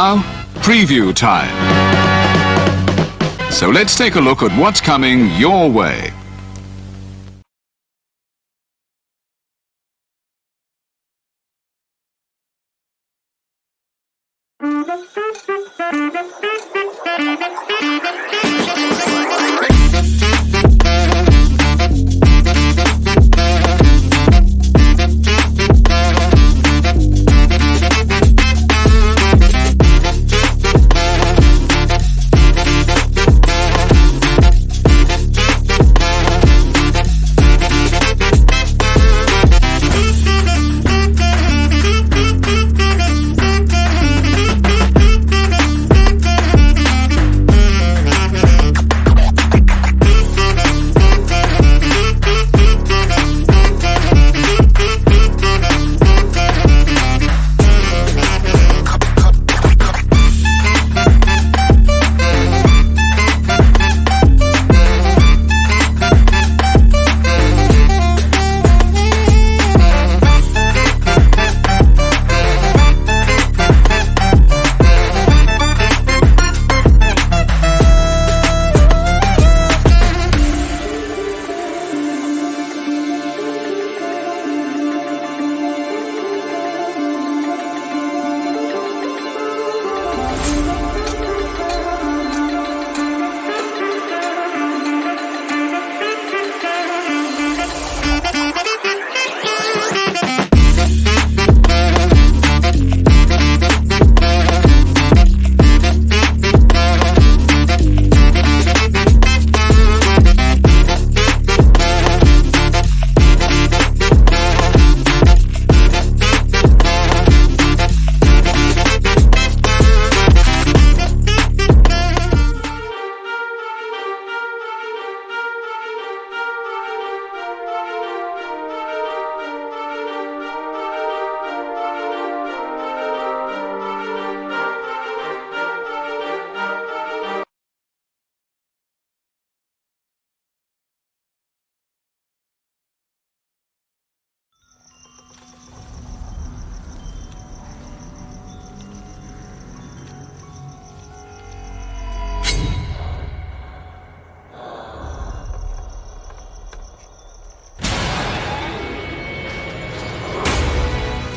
Now, preview time. So let's take a look at what's coming your way.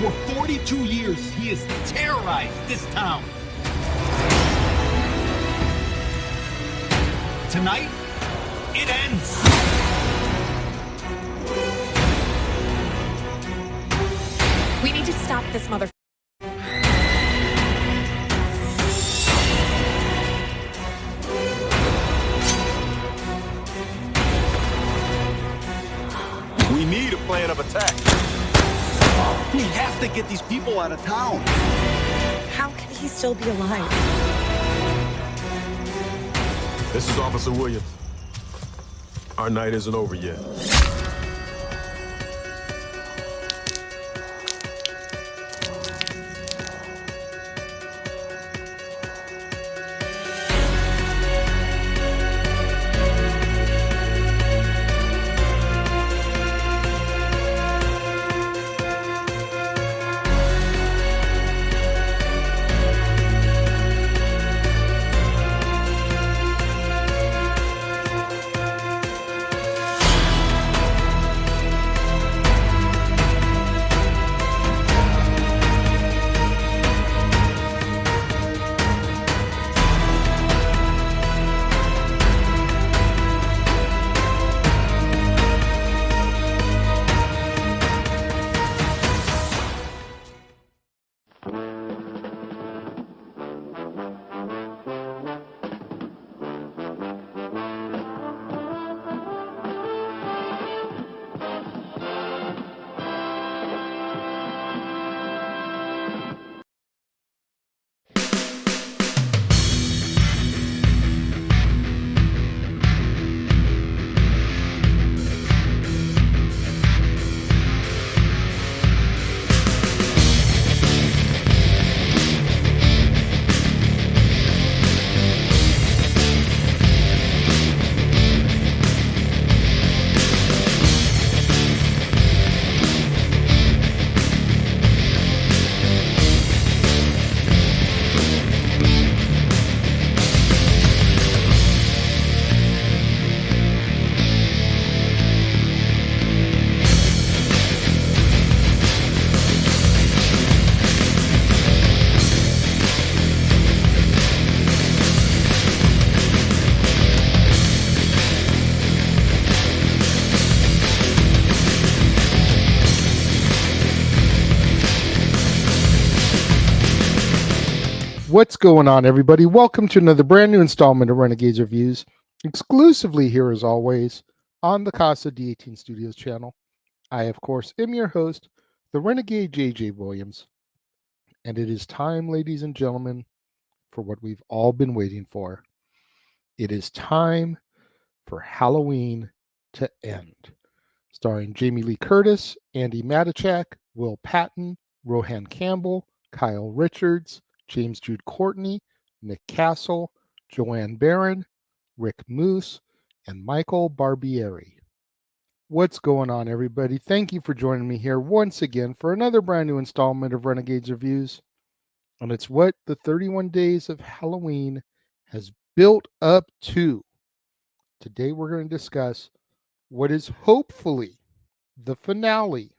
For 42 years, he has terrorized this town. Tonight, it ends. We need to stop this mother... We need a plan of attack. We have to get these people out of town. How can he still be alive? This is Officer Williams. Our night isn't over yet. What's going on, everybody? Welcome to another brand new installment of Renegades Reviews, exclusively here as always on the Casa D18 Studios channel. I, of course, am your host, the Renegade JJ Williams, and it is time, ladies and gentlemen, for what we've all been waiting for. It is time for Halloween to end. Starring Jamie Lee Curtis, Andy Matichak, Will Patton, Rohan Campbell, Kyle Richards, James Jude Courtney, Nick Castle, Joanne Barron, Rick Moose, and Michael Barbieri. What's going on, everybody? Thank you for joining me here once again for another brand new installment of Renegades Reviews. And it's what the 31 Days of Halloween has built up to. Today we're going to discuss what is hopefully the finale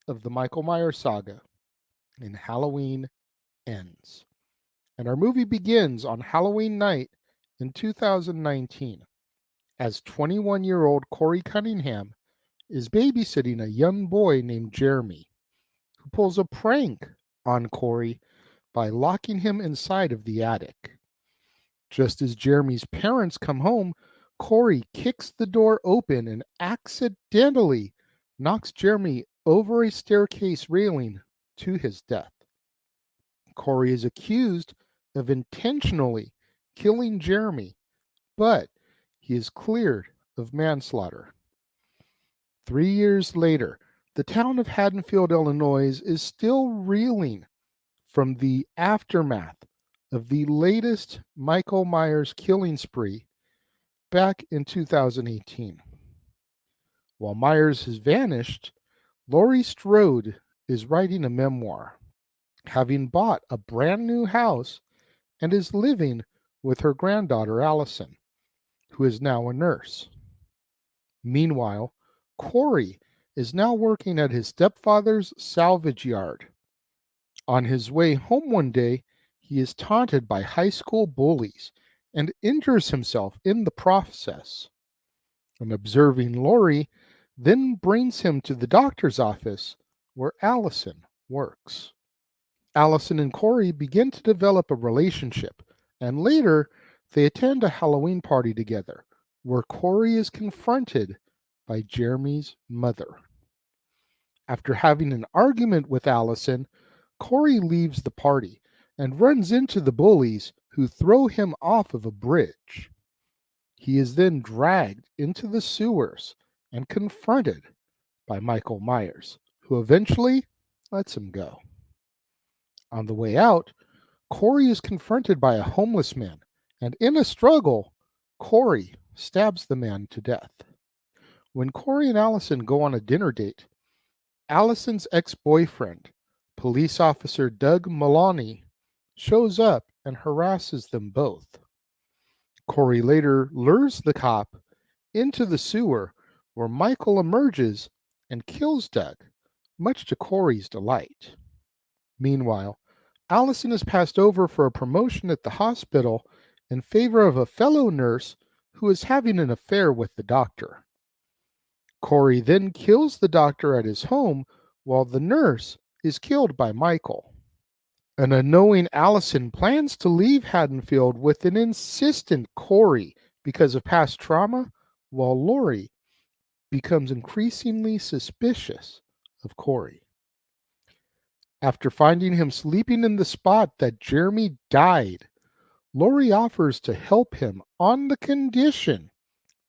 of the Michael Myers saga, and Halloween ends. And our movie begins on Halloween night in 2019 as 21-year-old Corey Cunningham is babysitting a young boy named Jeremy, who pulls a prank on Corey by locking him inside of the attic. Just as Jeremy's parents come home, Corey kicks the door open and accidentally knocks Jeremy over a staircase railing to his death. Corey is accused of intentionally killing Jeremy, but he is cleared of manslaughter. 3 years later, the town of Haddonfield, Illinois is still reeling from the aftermath of the latest Michael Myers killing spree back in 2018. While Myers has vanished, Laurie Strode is writing a memoir, having bought a brand new house and is living with her granddaughter Allison, who is now a nurse. Meanwhile, Corey is now working at his stepfather's salvage yard. On his way home one day, he is taunted by high school bullies and injures himself in the process. An observing Laurie then brings him to the doctor's office where Allison works. Allison and Corey begin to develop a relationship, and later they attend a Halloween party together, where Corey is confronted by Jeremy's mother. After having an argument with Allison, Corey leaves the party and runs into the bullies, who throw him off of a bridge. He is then dragged into the sewers and confronted by Michael Myers, who eventually lets him go. On the way out, Corey is confronted by a homeless man, and in a struggle, Corey stabs the man to death. When Corey and Allison go on a dinner date, Allison's ex-boyfriend, police officer Doug Maloney, shows up and harasses them both. Corey later lures the cop into the sewer, where Michael emerges and kills Doug, much to Corey's delight. Meanwhile, Allison is passed over for a promotion at the hospital in favor of a fellow nurse who is having an affair with the doctor. Corey then kills the doctor at his home, while the nurse is killed by Michael. An unknowing Allison plans to leave Haddonfield with an insistent Corey because of past trauma, while Laurie becomes increasingly suspicious of Corey. After finding him sleeping in the spot that Jeremy died, Laurie offers to help him on the condition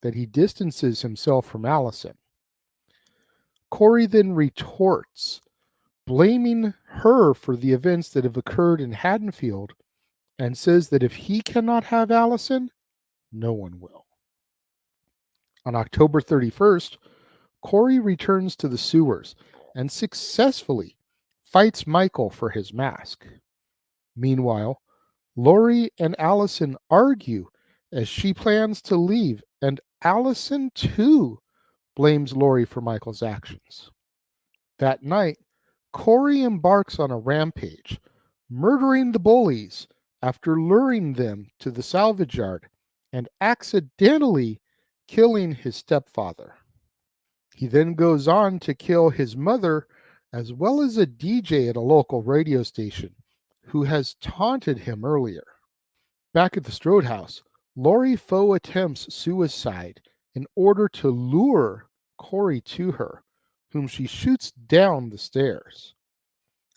that he distances himself from Allison. Corey then retorts, blaming her for the events that have occurred in Haddonfield, and says that if he cannot have Allison, no one will. On October 31st, Corey returns to the sewers and successfully fights Michael for his mask. Meanwhile, Laurie and Allison argue as she plans to leave, and Allison too blames Laurie for Michael's actions. That night, Corey embarks on a rampage, murdering the bullies after luring them to the salvage yard and accidentally killing his stepfather. He then goes on to kill his mother as well as a DJ at a local radio station, who has taunted him earlier. Back at the Strode house, Lori Foe attempts suicide in order to lure Corey to her, whom she shoots down the stairs.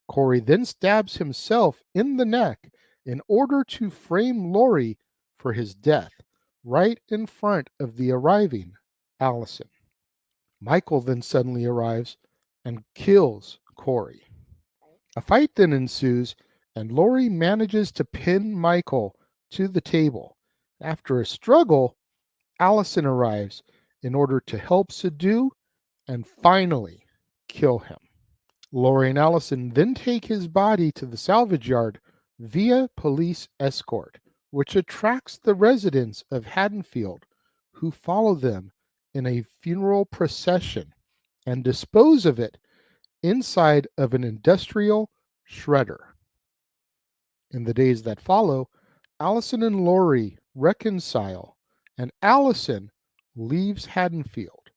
Corey then stabs himself in the neck in order to frame Lori for his death, right in front of the arriving Allison. Michael then suddenly arrives and kills Corey. A fight then ensues, and Lori manages to pin Michael to the table. After a struggle, Allison arrives in order to help subdue and finally kill him. Lori and Allison then take his body to the salvage yard via police escort, which attracts the residents of Haddonfield, who follow them in a funeral procession and dispose of it inside of an industrial shredder. In the days that follow, Allison and Lori reconcile, and Allison leaves Haddonfield,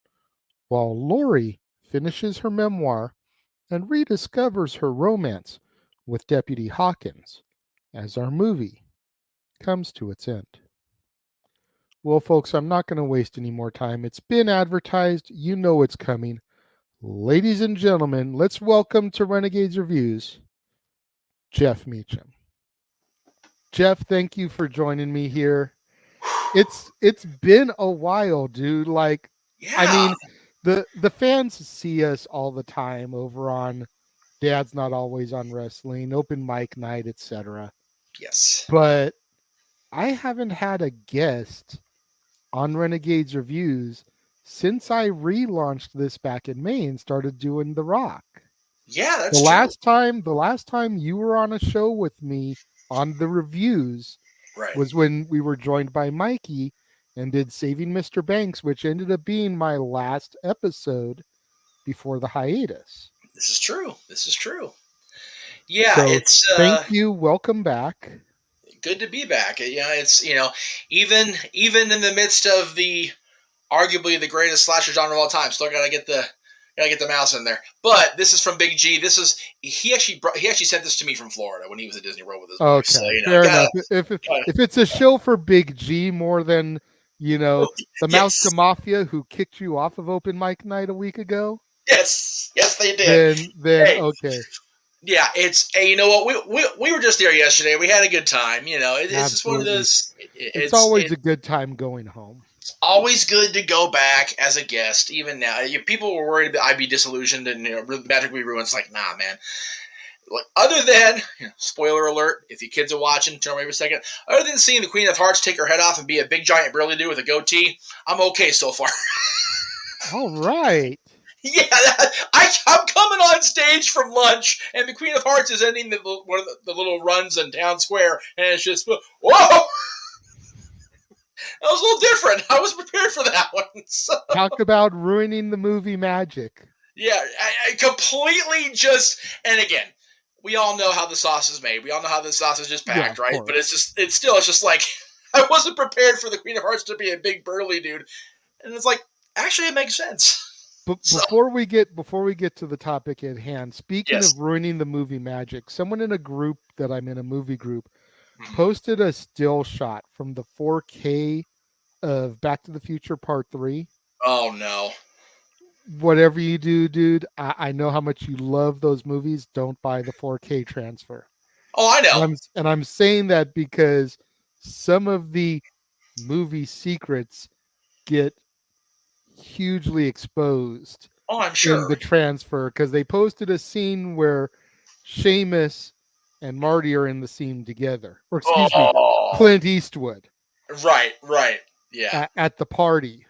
while Lori finishes her memoir and rediscovers her romance with Deputy Hawkins as our movie comes to its end. Well, folks, I'm not going to waste any more time. It's been advertised. You know it's coming. Ladies and gentlemen, let's welcome to Renegades Reviews, Jeff Meacham. Jeff, thank you for joining me here. It's been a while, dude. Like, Yeah. I mean, the fans see us all the time over on Dad's Not Always on Wrestling, Open Mic Night, etc. Yes. But I haven't had a guest on Renegades Reviews since I relaunched this back in May and started doing The Rock. Yeah, that's The true. last time you were on a show with me on the reviews Right. was when we were joined by Mikey and did Saving Mr. Banks, which ended up being my last episode before the hiatus. This is true. This is true. Yeah, So it's thank you. Welcome back. good to be back. Yeah, it's even in the midst of the arguably the greatest slasher genre of all time, still gotta get the mouse in there. But this is from Big G. This is he actually sent this to me from Florida when he was at Disney World with his wife. So Fair gotta, enough. If it's a show for Big G more than the yes. Mouse Mafia who kicked you off of Open Mic Night a week ago, Yes, they did. then Hey. okay. Yeah, it's you know what we were just there yesterday. We had a good time. It's just one of Absolutely. those. It's always a good time going home. It's always good to go back as a guest. Even now, people were worried that I'd be disillusioned and Magic would be ruined. It's like, nah, man. Like, other than spoiler alert, if you kids are watching, turn away for a second. Other than seeing the Queen of Hearts take her head off and be a big giant burly dude with a goatee, I'm okay so far. All right. Yeah, I'm coming on stage from lunch, and the Queen of Hearts is ending one of the little runs in Town Square, and it's just, whoa! That was a little different. I was prepared for that one. So, Talk about ruining the movie magic. yeah, I completely just, and again, we all know how the sauce is made. We all know how the sausage is packed, right? But it's just like, I wasn't prepared for the Queen of Hearts to be a big burly dude. And it's like, actually, it makes sense. But before we get to the topic at hand, speaking Yes. of ruining the movie magic, someone in a group that I'm in, a movie group, posted a still shot from the 4K of Back to the Future Part 3. Oh, no. Whatever you do, dude, I know how much you love those movies. Don't buy the 4K transfer. Oh, I know. And I'm saying that because some of the movie secrets get hugely exposed Oh, I'm sure. in the transfer, because they posted a scene where Seamus and Marty are in the scene together, or excuse me, Clint Eastwood. Right. Yeah. At the party.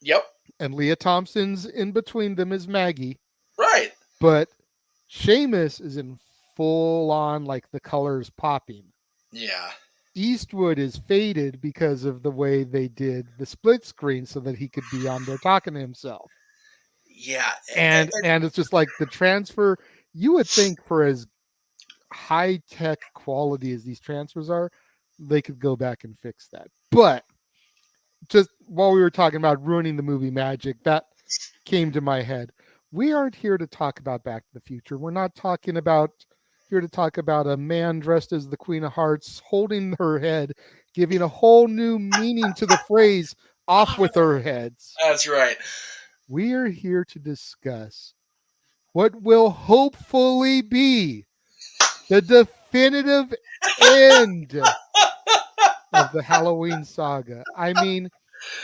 Yep. And Leah Thompson's in between them as Maggie. Right. But Seamus is in full on, like, the colors popping. Yeah. Eastwood is faded because of the way they did the split screen so that he could be on there talking to himself. Yeah. And it's just like the transfer, you would think for as high tech quality as these transfers are, they could go back and fix that. But just while we were talking about ruining the movie magic, that came to my head. We aren't here to talk about Back to the Future. We're not talking about here to talk about a man dressed as the Queen of Hearts holding her head, giving a whole new meaning to the phrase off with her heads. That's right. We are here to discuss what will hopefully be the definitive end of the Halloween saga. I mean,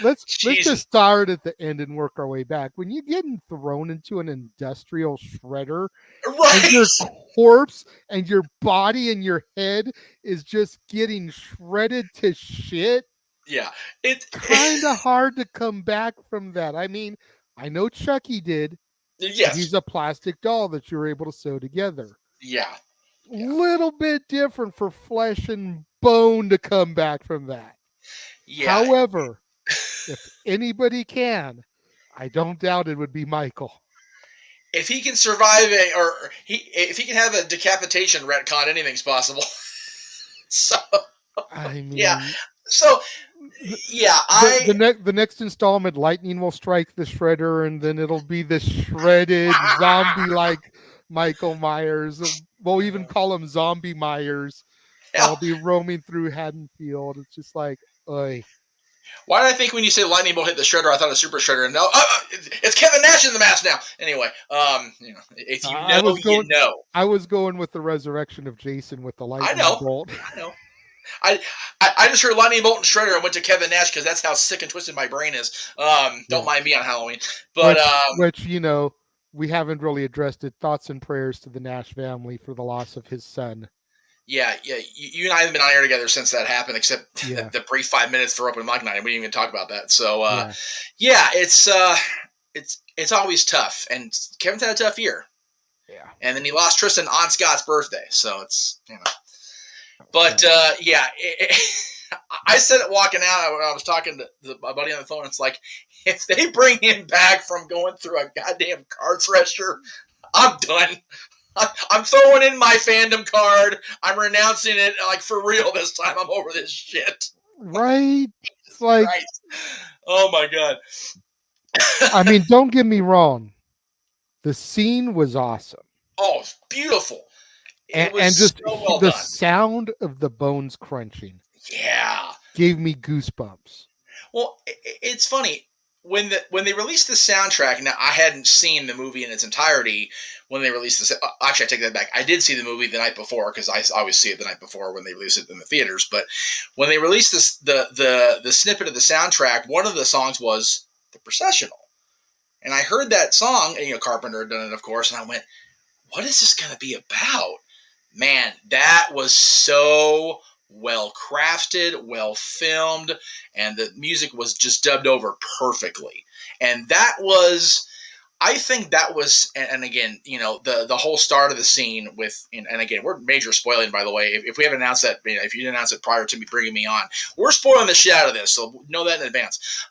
let's Jesus. just start at the end and work our way back. When you're getting thrown into an industrial shredder and your Right. corpse and your body and your head is just getting shredded to shit, Yeah. It. kind of hard to come back from that. I mean, I know Chucky did, but Yes. he's a plastic doll that you're able to sew together. Yeah. Little bit different for flesh and bone to come back from that. Yeah. However, if anybody can, I don't doubt it would be Michael. If he can survive if he can have a decapitation retcon, anything's possible. So I mean, yeah. So yeah, the next installment, Lightning will strike the shredder, and then it'll be this shredded zombie like Michael Myers. We'll even call him Zombie Myers. That'll be roaming through Haddonfield. It's just like, oy. Why did I think when you say lightning bolt hit the shredder, I thought of Super Shredder? No, it's Kevin Nash in the mask now. Anyway, if you know, you know. I was going with the resurrection of Jason with the lightning bolt. I know. I just heard lightning bolt and shredder and went to Kevin Nash because that's how sick and twisted my brain is. Don't mind me on Halloween, but which we haven't really addressed it. Thoughts and prayers to the Nash family for the loss of his son. Yeah. You and I haven't been on air together since that happened, except the brief 5 minutes for open mic night. We didn't even talk about that. So, it's always tough, and Kevin's had a tough year. Yeah, and then he lost Tristan on Scott's birthday, so it's But I said it walking out when I was talking to my buddy on the phone. It's like, if they bring him back from going through a goddamn card thresher, I'm done. I'm throwing in my fandom card. I'm renouncing it, like, for real this time. I'm over this shit. Right? It's like, oh my God. I mean, don't get me wrong. The scene was awesome. Oh, it's beautiful. And just so well the done. Sound of the bones crunching. Yeah. Gave me goosebumps. Well, it's funny. When they released the soundtrack, now I hadn't seen the movie in its entirety when they released this. Actually, I take that back. I did see the movie the night before because I always see it the night before when they release it in the theaters. But when they released this, the snippet of the soundtrack, one of the songs was The Processional. And I heard that song, and Carpenter had done it, of course, and I went, what is this going to be about? Man, that was so well crafted, well filmed, and the music was just dubbed over perfectly. And that was, I think that was, and again, the whole start of the scene with, and again, we're major spoiling, by the way. If we haven't announced that, if you didn't announce it prior to me bringing me on, we're spoiling the shit out of this, so know that in advance.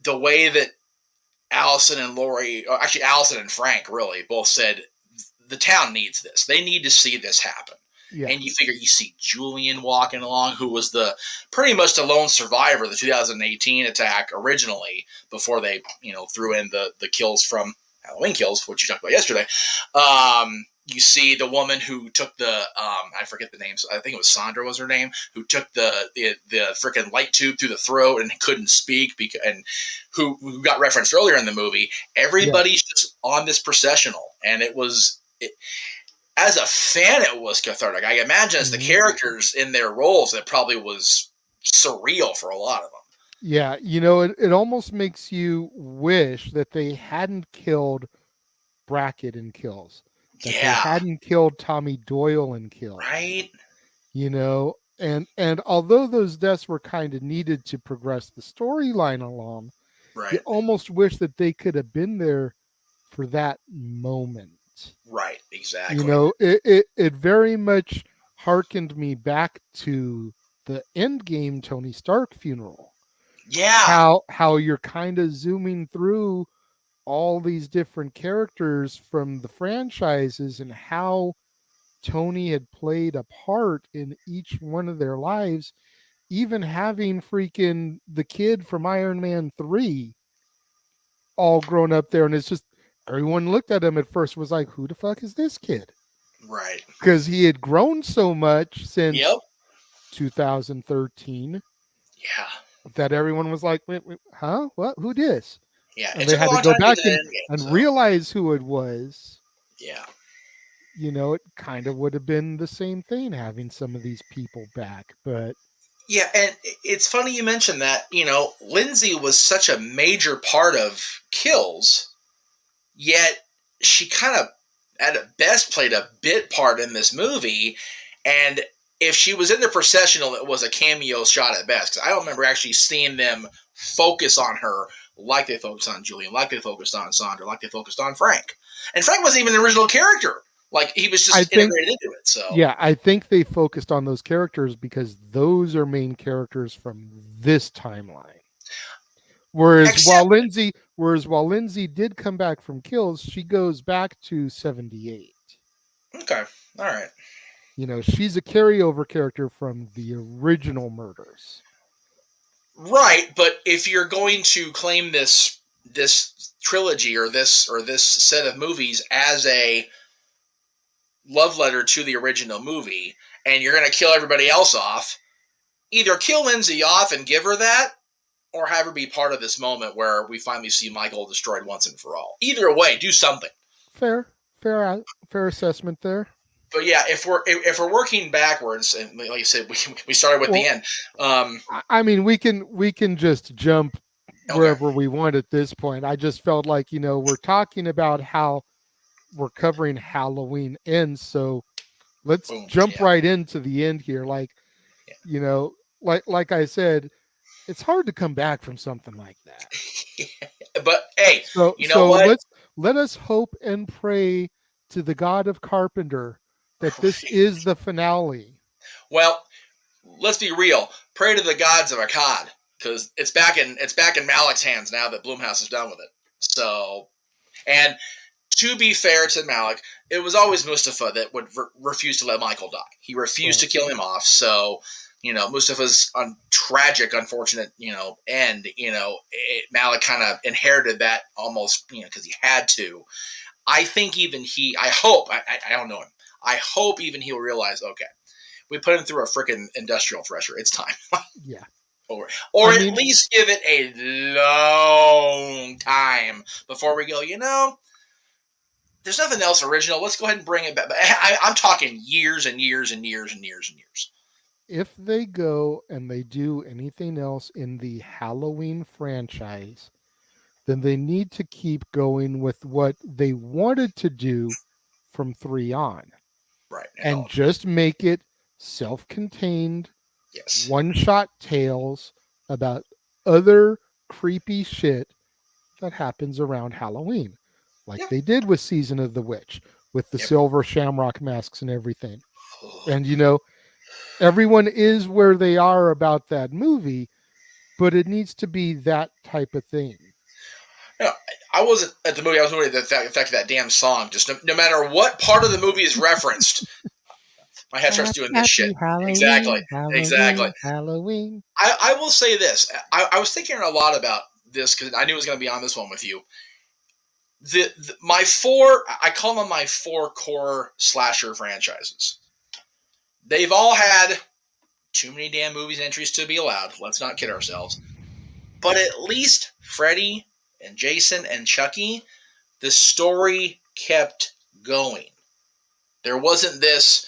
The way that Allison and Lori, actually Allison and Frank really both said, the town needs this. They need to see this happen. Yeah. And you figure you see Julian walking along, who was pretty much the lone survivor of the 2018 attack originally, before they, threw in the kills from Halloween Kills, which you talked about yesterday. You see the woman who took I forget the name. I think it was Sandra was her name, who took the freaking light tube through the throat and couldn't speak, and who got referenced earlier in the movie. Everybody's just on this processional, and it was. As a fan, it was cathartic. I imagine as the characters in their roles, it probably was surreal for a lot of them. Yeah, it almost makes you wish that they hadn't killed Brackett in Kills. That they hadn't killed Tommy Doyle in Kills. Right. And although those deaths were kind of needed to progress the storyline along, you almost wish that they could have been there for that moment. Right, exactly. It very much harkened me back to the Endgame Tony Stark funeral. Yeah. How you're kind of zooming through all these different characters from the franchises and how Tony had played a part in each one of their lives, even having freaking the kid from Iron Man 3 all grown up there. And it's just, everyone looked at him at first, was like, who the fuck is this kid? Right. because he had grown so much Yep. since 2013 Yeah. that everyone was like, wait, huh? What? Who dis? Yeah. And It they took a had to long go time to get back to the end game. and So realize who it was. yeah. It kind of would have been the same thing having some of these people back. But Yeah, and it's funny you mentioned that. Lindsay was such a major part of Kills, yet she kind of, at best, played a bit part in this movie. And if she was in the processional, it was a cameo shot at best. 'Cause I don't remember actually seeing them focus on her like they focused on Julian, like they focused on Sandra, like they focused on Frank. And Frank wasn't even an original character. Like, he was I just think, integrated into it. So yeah, I think they focused on those characters because those are main characters from this timeline. except Whereas while Lindsay did come back from Kills, she goes back to 78. okay, all right. She's a carryover character from the original murders. Right, but if you're going to claim this trilogy or this set of movies as a love letter to the original movie, and you're going to kill everybody else off, either kill Lindsay off and give her that, or have her be part of this moment where we finally see Michael destroyed once and for all. Either way, do something. Fair assessment there. But yeah, if we're working backwards, and like you said, we started with Well, the end. I mean, we can just jump Okay, wherever we want at this point. I just felt like we're talking about how we're covering Halloween ends, so let's boom, jump yeah, right into the end here. Like you know, like I said, it's hard to come back from something like that. yeah. But hey, So you know so what? let us hope and pray to the God of Carpenter that this is the finale. Well, let's be real. Pray to the gods of Akkad, because it's back in Malik's hands now that Blumhouse is done with it. So, and to be fair to Malik, it was always Mustafa that would refuse to let Michael die. He refused Right. to kill him off. So, Mustafa's tragic, unfortunate, end. Malik kind of inherited that almost, because he had to. I think even he. I hope. I don't know him. I hope even he'll realize. Okay, we put him through a freaking industrial thresher. It's time. Yeah. Or I at mean, least give it a long time before we go, there's nothing else original. Let's go ahead and bring it back. But I'm talking years and years and years and years and years. if they go and they do anything else in the Halloween franchise, then they need to keep going with what they wanted to do from 3 on Right. And and all. just make it self-contained Yes. one-shot tales about other creepy shit that happens around Halloween, like Yep. they did with Season of the Witch, with the Yep. silver shamrock masks and everything. And everyone is where they are about that movie, but it needs to be that type of thing. No, I wasn't at the movie. I was moving at the fact of that damn song. Just no matter what part of the movie is referenced, my head starts doing this shit. Happy Exactly. Halloween, Exactly. Halloween, Halloween. I will say this. I was thinking a lot about this because I knew it was going to be on this one with you. My four, I call them my four core slasher franchises. They've all had too many damn movies entries to be allowed. Let's not kid ourselves. But at least Freddy and Jason and Chucky, the story kept going. There wasn't this,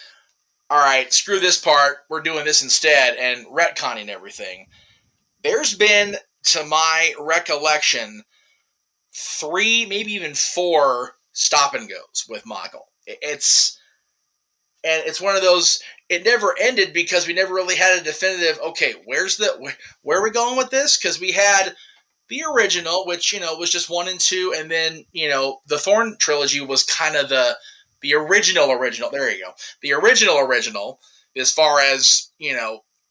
all right, screw this part, we're doing this instead, and retconning everything. There's been, to my recollection, 3, maybe even 4 stop and goes with Michael. It's one of those. It never ended because we never really had a definitive. Okay, where are we going with this? Because we had the original, which was just 1 and 2, and then the Thorn trilogy was kind of the original. There you go. The original. As far as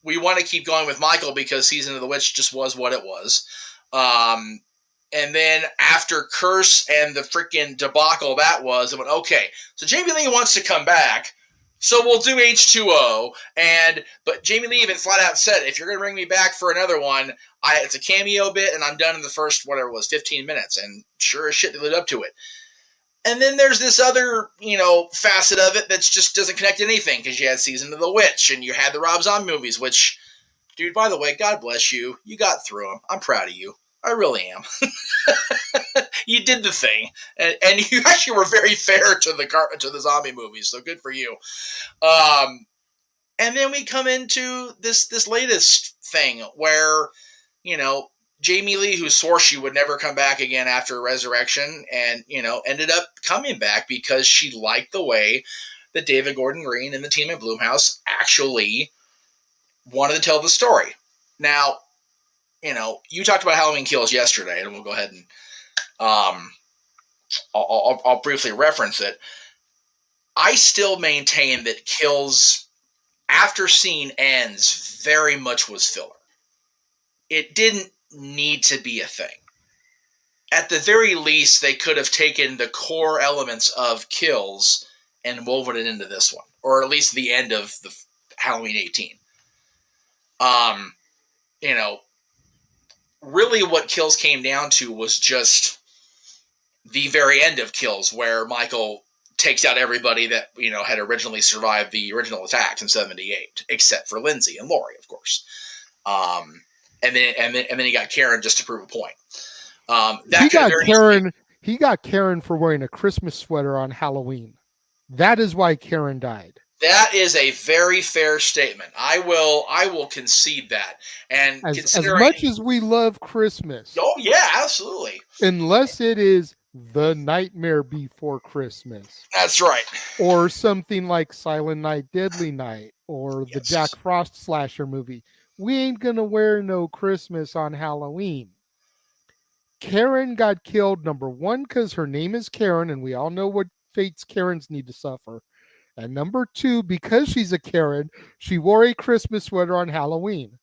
we want to keep going with Michael because Season of the Witch just was what it was. And then after Curse and the freaking debacle that was, it went, okay, so Jamie Lee wants to come back, so we'll do H2O. But Jamie Lee even flat out said, if you're going to bring me back for another one, it's a cameo bit, and I'm done in the first, whatever it was, 15 minutes. And sure as shit, they lived up to it. And then there's this other, facet of it that just doesn't connect to anything because you had Season of the Witch and you had the Rob Zombie movies, which, dude, by the way, God bless you. You got through them. I'm proud of you. I really am. You did the thing, and you actually were very fair to the zombie movies, so good for you. And then we come into this latest thing where, Jamie Lee, who swore she would never come back again after Resurrection, and ended up coming back because she liked the way that David Gordon Green and the team at Blumhouse actually wanted to tell the story. Now, you talked about Halloween Kills yesterday, and we'll go ahead and I'll briefly reference it. I still maintain that Kills, after scene ends, very much was filler. It didn't need to be a thing. At the very least, they could have taken the core elements of Kills and woven it into this one, or at least the end of the Halloween 18. Really what Kills came down to was just the very end of Kills, where Michael takes out everybody that had originally survived the original attacks in '78, except for Lindsay and Laurie, of course. And then he got Karen just to prove a point. He got Karen for wearing a Christmas sweater on Halloween. That is why Karen died. That is a very fair statement. I will concede that. And as much as we love Christmas. Oh yeah, absolutely. Unless it is The Nightmare Before Christmas. That's right. Or something like Silent Night, Deadly Night, or the Jack Frost slasher movie. We ain't gonna wear no Christmas on Halloween. Karen got killed, number one, because her name is Karen, and we all know what fates Karens need to suffer. And number two, because she's a Karen, she wore a Christmas sweater on Halloween.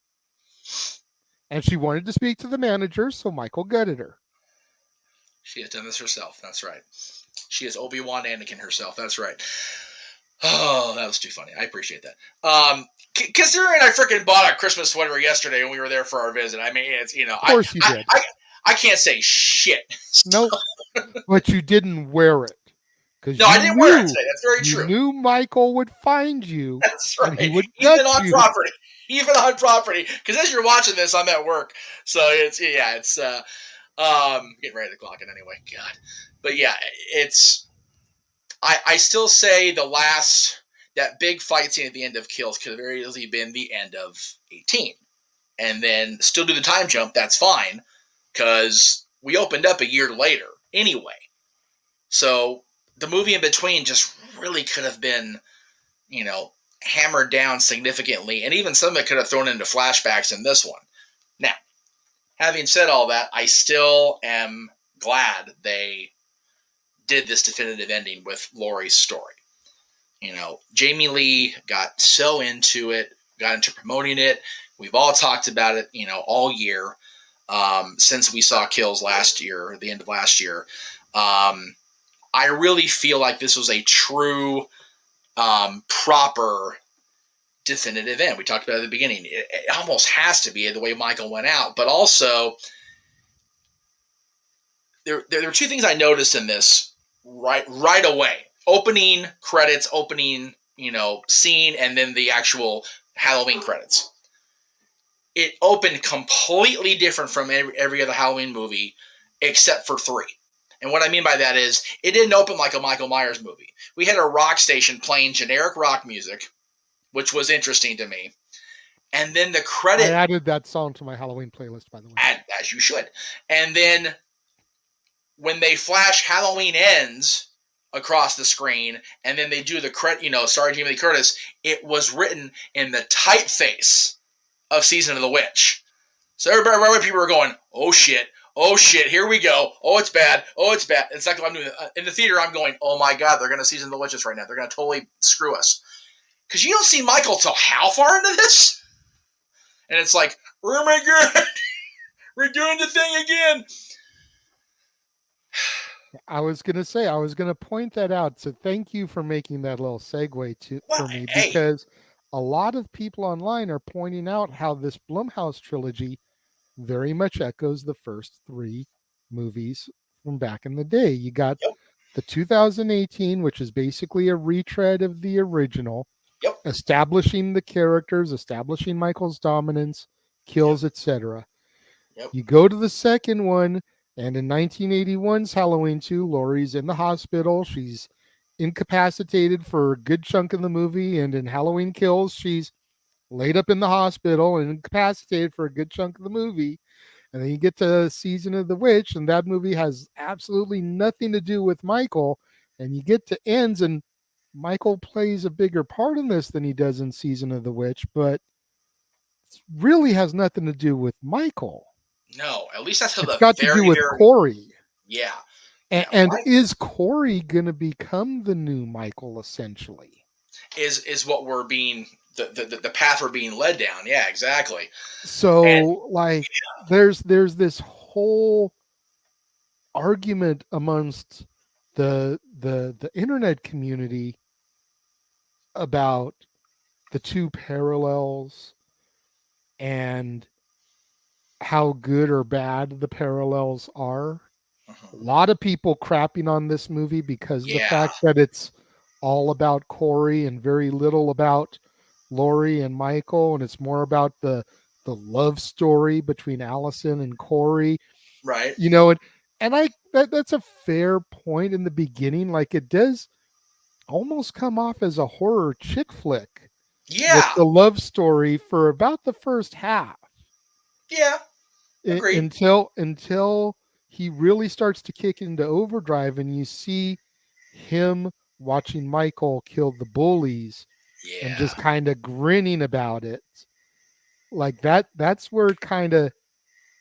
And she wanted to speak to the manager, so Michael gutted her. She has done this herself. That's right. She is Obi-Wan Anakin herself. That's right. Oh, that was too funny. I appreciate that. Considering I freaking bought a Christmas sweater yesterday when we were there for our visit. I mean, it's, Of course you did. I can't say shit. No, but you didn't wear it. No, I didn't wear it today. That's very true. You knew Michael would find you. That's right. And he would Even on property. Even on property. Because as you're watching this, I'm at work. So it's getting ready to clock it anyway. God. But yeah, I still say that big fight scene at the end of Kills could have very easily been the end of 18. And then still do the time jump, that's fine. Because we opened up a year later anyway. So the movie in between just really could have been, hammered down significantly. And even some of it could have thrown into flashbacks in this one. Now, having said all that, I still am glad they did this definitive ending with Laurie's story. Jamie Lee got so into it, got into promoting it. We've all talked about it, all year since we saw Kills last year, the end of last year. I really feel like this was a true, proper, definitive end. We talked about it at the beginning. It almost has to be the way Michael went out. But also, there were two things I noticed in this right away. Opening credits, scene, and then the actual Halloween credits. It opened completely different from every other Halloween movie except for 3. And what I mean by that is, it didn't open like a Michael Myers movie. We had a rock station playing generic rock music, which was interesting to me. And then the credit... I added that song to my Halloween playlist, by the way. As you should. And then when they flash Halloween Ends across the screen, and then they do the credit, starring Jamie Lee Curtis, it was written in the typeface of Season of the Witch. So everybody, people were going, oh shit, here we go. Oh, it's bad. It's like I'm doing in the theater. I'm going, oh my god, they're going to Season of the Witches right now. They're going to totally screw us. Because you don't see Michael till how far into this? And it's like, oh my god, we're doing the thing again. I was going to point that out. So thank you for making that little segue for me, because a lot of people online are pointing out how this Blumhouse trilogy very much echoes the first 3 movies from back in the day. You got the 2018, which is basically a retread of the original, Yep. establishing the characters, establishing Michael's dominance, kills, etc. Yep. You go to the second one, and in 1981's Halloween 2, Laurie's in the hospital. She's incapacitated for a good chunk of the movie, and in Halloween Kills, she's laid up in the hospital and incapacitated for a good chunk of the movie. And then you get to Season of the Witch, and that movie has absolutely nothing to do with Michael. And you get to Ends, and Michael plays a bigger part in this than he does in Season of the Witch, but it really has nothing to do with Michael. No, at least that's to It's the got to do very, with very Corey. yeah. And is Corey going to become the new Michael, essentially? Is what we're being the path we're being led down. Yeah, exactly. So there's this whole argument amongst the internet community about the two parallels and how good or bad the parallels are. A lot of people crapping on this movie because of the fact that it's all about Corey and very little about Laurie and Michael, and it's more about the love story between Allison and Corey. Right. And that's a fair point in the beginning. Like, it does almost come off as a horror chick flick. Yeah. With the love story for about the first half. Yeah. Agreed. Until he really starts to kick into overdrive and you see him watching Michael kill the bullies and just kind of grinning about it. Like that's where it kind of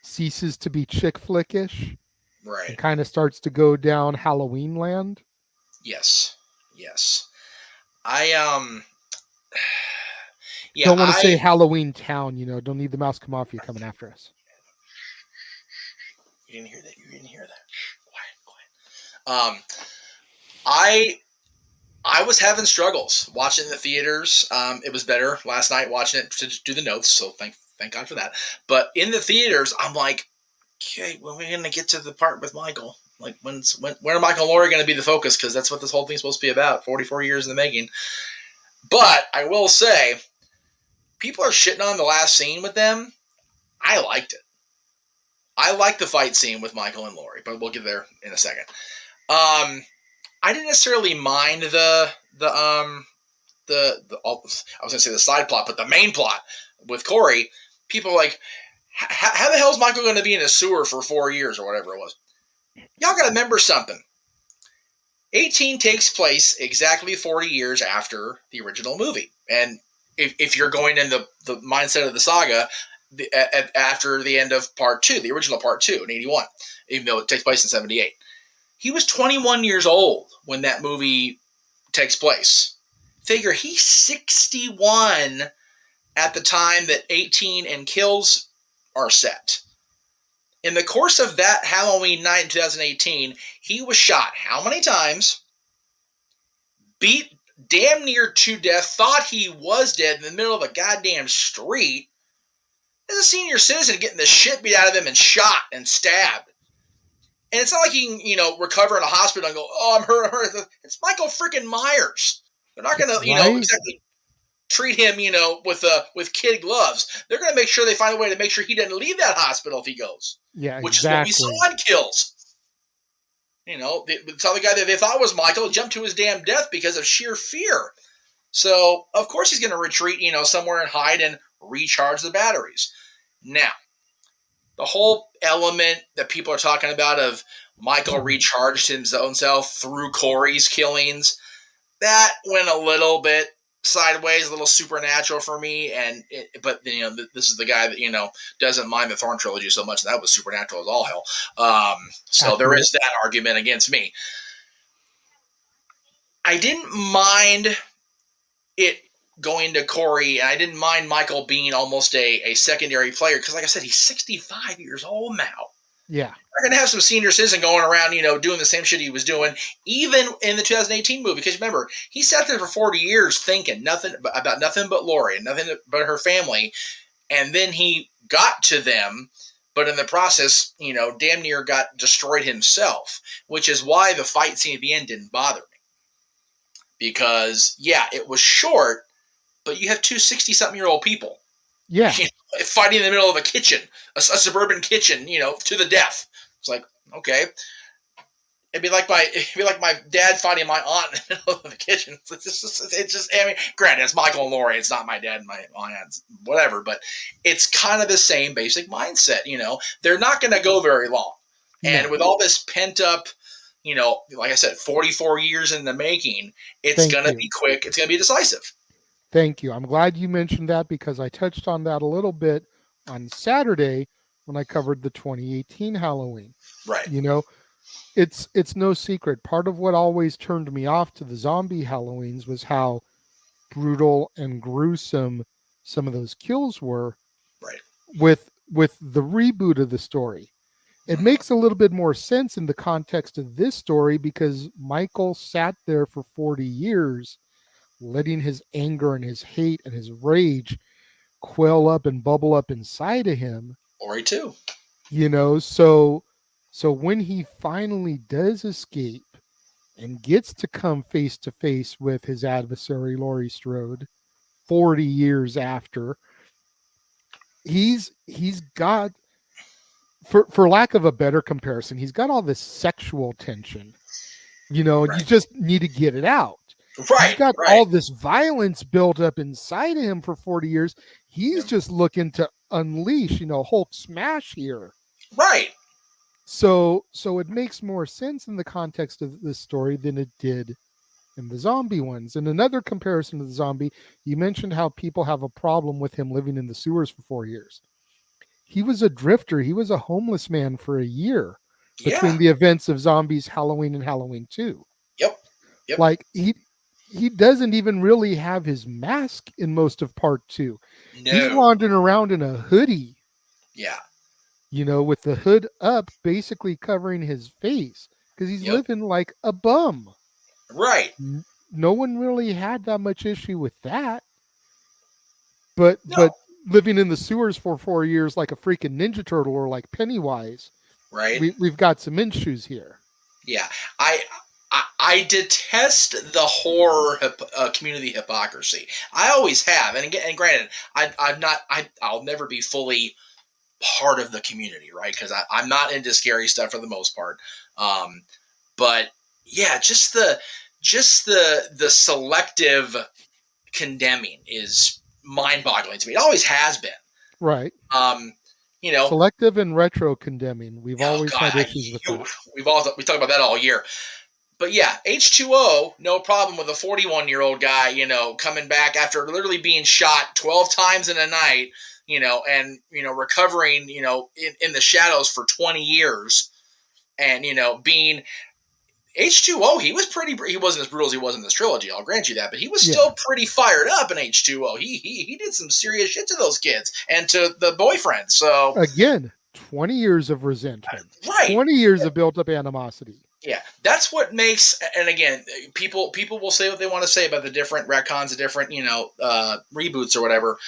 ceases to be chick flickish. Right. And kind of starts to go down Halloween land. Yes. I don't want to say Halloween Town, don't need the mouse come off you coming after us. You didn't hear that. Quiet. I was having struggles watching in the theaters. It was better last night watching it to do the notes, so thank God for that. But in the theaters, I'm like, okay, when are we gonna get to the part with Michael? Like, when are Michael and Laurie gonna be the focus? Because that's what this whole thing's supposed to be about. 44 years in the making. But I will say, people are shitting on the last scene with them. I liked it. I liked the fight scene with Michael and Laurie, but we'll get there in a second. I didn't necessarily mind I was gonna say the side plot, but the main plot with Corey. People are like, how the hell is Michael going to be in a sewer for 4 years or whatever it was? Y'all got to remember something. 18 takes place exactly 40 years after the original movie, and if you're going in the mindset of the saga, after the end of part 2, the original part 2 in 81, even though it takes place in 78. He was 21 years old when that movie takes place. Figure he's 61 at the time that 18 and Kills are set. In the course of that Halloween night in 2018, he was shot how many times? Beat damn near to death, thought he was dead in the middle of a goddamn street. As a senior citizen getting the shit beat out of him and shot and stabbed. And it's not like he can, recover in a hospital and go, oh, I'm hurt. It's Michael freaking Myers. They're not going to, exactly treat him, with kid gloves. They're going to make sure they find a way to make sure he doesn't leave that hospital if he goes. Yeah, which exactly. Is what we saw in Kills. The other guy that they thought was Michael jumped to his damn death because of sheer fear. So, of course, he's going to retreat, somewhere and hide and recharge the batteries. Now, the whole element that people are talking about of Michael recharged his own self through Corey's killings, that went a little bit sideways, a little supernatural for me. But this is the guy that doesn't mind the Thorn trilogy so much. That was supernatural as all hell. So there is that argument against me. I didn't mind it going to Corey, and I didn't mind Michael being almost a secondary player because, like I said, he's 65 years old now. Yeah. We're going to have some senior citizen going around, doing the same shit he was doing, even in the 2018 movie. Because remember, he sat there for 40 years thinking about nothing but Laurie and nothing but her family. And then he got to them but in the process, damn near got destroyed himself, which is why the fight scene at the end didn't bother me. Because, yeah, it was short, but you have two 60-something-year-old people Yeah. fighting in the middle of a kitchen, a suburban kitchen, to the death. It's like, okay. It'd be like my dad fighting my aunt in the middle of the kitchen. It's just. I mean, granted, it's Michael and Laurie. It's not my dad and my aunt, whatever. But it's kind of the same basic mindset. They're not going to go very long, and with all this pent up, like I said, 44 years in the making, it's going to be quick. It's going to be decisive. Thank you. I'm glad you mentioned that because I touched on that a little bit on Saturday when I covered the 2018 Halloween. Right. It's no secret. Part of what always turned me off to the zombie Halloweens was how brutal and gruesome some of those kills were. Right. With the reboot of the story. It makes a little bit more sense in the context of this story because Michael sat there for 40 years letting his anger and his hate and his rage quell up and bubble up inside of him. Ori too. So when he finally does escape and gets to come face to face with his adversary, Laurie Strode, 40 years after, he's got, for lack of a better comparison, he's got all this sexual tension. You just need to get it out. Right. He's got all this violence built up inside of him for 40 years. He's just looking to unleash, Hulk smash here. Right. So it makes more sense in the context of this story than it did in the zombie ones. And another comparison to the zombie, you mentioned how people have a problem with him living in the sewers for 4 years. He was a drifter. He was a homeless man for a year between the events of Zombies Halloween and Halloween 2. Yep. Like he doesn't even really have his mask in most of part 2. No. He's wandering around in a hoodie. Yeah. With the hood up, basically covering his face because he's living like a bum. Right. No one really had that much issue with that. But living in the sewers for 4 years like a freaking Ninja Turtle or like Pennywise, right? We've got some issues here. Yeah, I detest the horror community hypocrisy. I always have, and granted, I'll never be fully part of the community, right? Because I'm not into scary stuff for the most part. But yeah, just the selective condemning is mind-boggling to me. It always has been. Right. Selective and retro condemning. We've always had issues with that. We talk about that all year. But yeah, H2O, no problem with a 41-year-old guy, coming back after literally being shot 12 times in a night, and recovering, in the shadows for 20 years, and being H2O, he wasn't as brutal as he was in this trilogy, I'll grant you that, but he was still pretty fired up in H2O. He did some serious shit to those kids and to the boyfriend. So again, 20 years of resentment. Right. 20 years of built up animosity. Yeah, that's what makes, and again, people will say what they want to say about the different retcons, the different, reboots or whatever.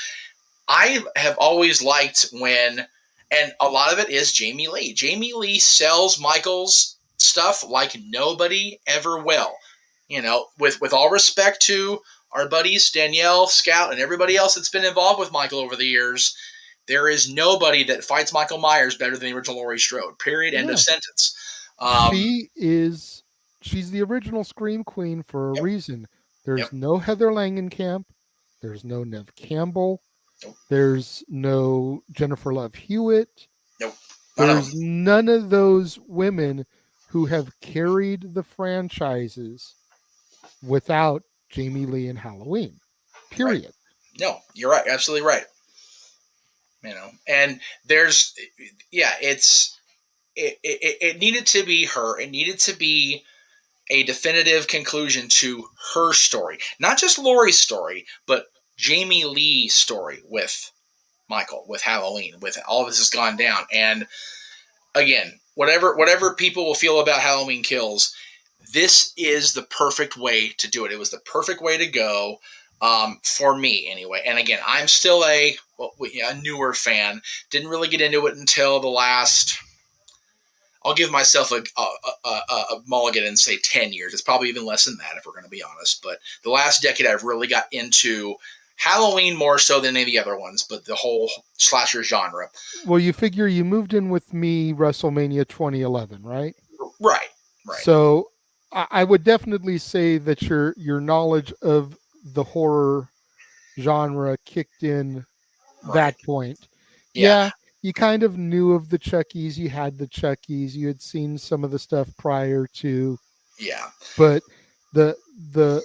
I have always liked when, and a lot of it is Jamie Lee. Jamie Lee sells Michael's stuff like nobody ever will. With all respect to our buddies Danielle, Scout, and everybody else that's been involved with Michael over the years, there is nobody that fights Michael Myers better than the original Laurie Strode. Period. End of sentence. She's the original Scream Queen for a reason. There's no Heather Langenkamp. There's no Neve Campbell. Nope. There's no Jennifer Love Hewitt. Nope. There's none of those women who have carried the franchises without Jamie Lee and Halloween. Period. Right. No, you're right. Absolutely right. And there's, it needed to be her. It needed to be a definitive conclusion to her story. Not just Laurie's story, but Jamie Lee's story with Michael, with Halloween, with all this has gone down. And again, whatever people will feel about Halloween Kills, this is the perfect way to do it. It was the perfect way to go. for me anyway. And again, I'm still a newer fan. Didn't really get into it until the last. I'll give myself a mulligan and say 10 years. It's probably even less than that if we're going to be honest. But the last decade, I've really got into Halloween more so than any of the other ones, but the whole slasher genre. Well, you figure you moved in with me WrestleMania 2011, right? Right, right, So I would definitely say that your knowledge of the horror genre kicked in right. that point. Yeah, Yeah, you kind of knew of the Chuckies. You had the Chuckies. You had seen some of the stuff prior to, yeah, but the the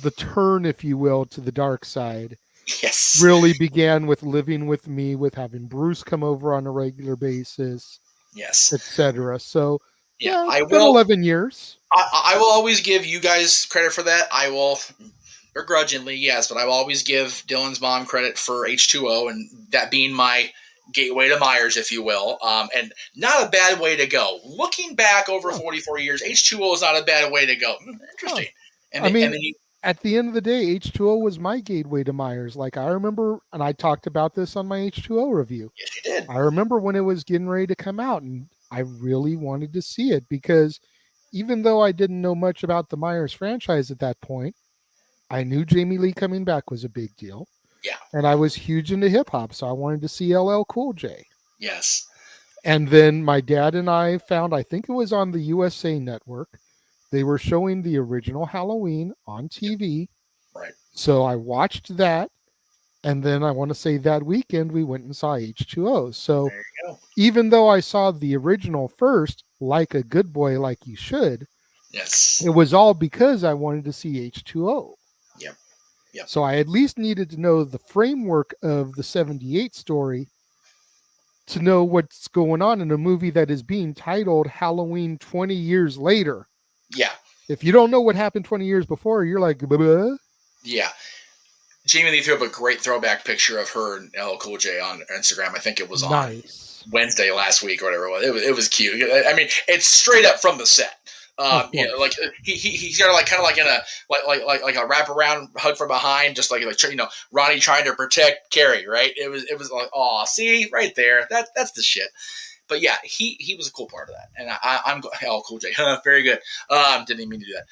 the turn, if you will, to the dark side yes, really began with Living with Me, with having Bruce come over on a regular basis, yes. etc. So Yeah, yeah, I it's been will. 11 years. I will always give you guys credit for that. I will, begrudgingly, yes, but I will always give Dylan's mom credit for H2O and that being my gateway to Myers, if you will. And not a bad way to go. Looking back over Oh, 44 years, H2O is not a bad way to go. oh. Interesting. And I then, and mean, then you, at the end of the day, H2O was my gateway to Myers. Like I remember, and I talked about this on my H2O review. yes, you did. I remember when it was getting ready to come out, and I really wanted to see it because even though I didn't know much about the Myers franchise at that point, I knew Jamie Lee coming back was a big deal, Yeah, and I was huge into hip hop, so I wanted to see LL Cool J. yes, And then my dad and I found, I think it was on the USA Network, they were showing the original Halloween on TV. right. So I watched that. And then I want to say that weekend we went and saw H2O. So There you go. even though I saw the original first, like a good boy, like you should, Yes. it was all because I wanted to see H2O. Yep. Yep. So I at least needed to know the framework of the 78 story to know what's going on in a movie that is being titled Halloween 20 years later. Yeah. If you don't know what happened 20 years before, you're like, "Buh." Yeah. Jamie Lee threw up a great throwback picture of her and LL Cool J on Instagram. I think it was on Nice. Wednesday last week or whatever it was. It was cute. I mean, it's straight up from the set. Of You know, course. like he's got like kind of like in a like a wraparound hug from behind, just like Ronnie trying to protect Carrie, right? It was like, oh, see right there, that's the shit. But yeah, he was a cool part of that, and I'm LL Cool J, very good. Didn't even mean to do that.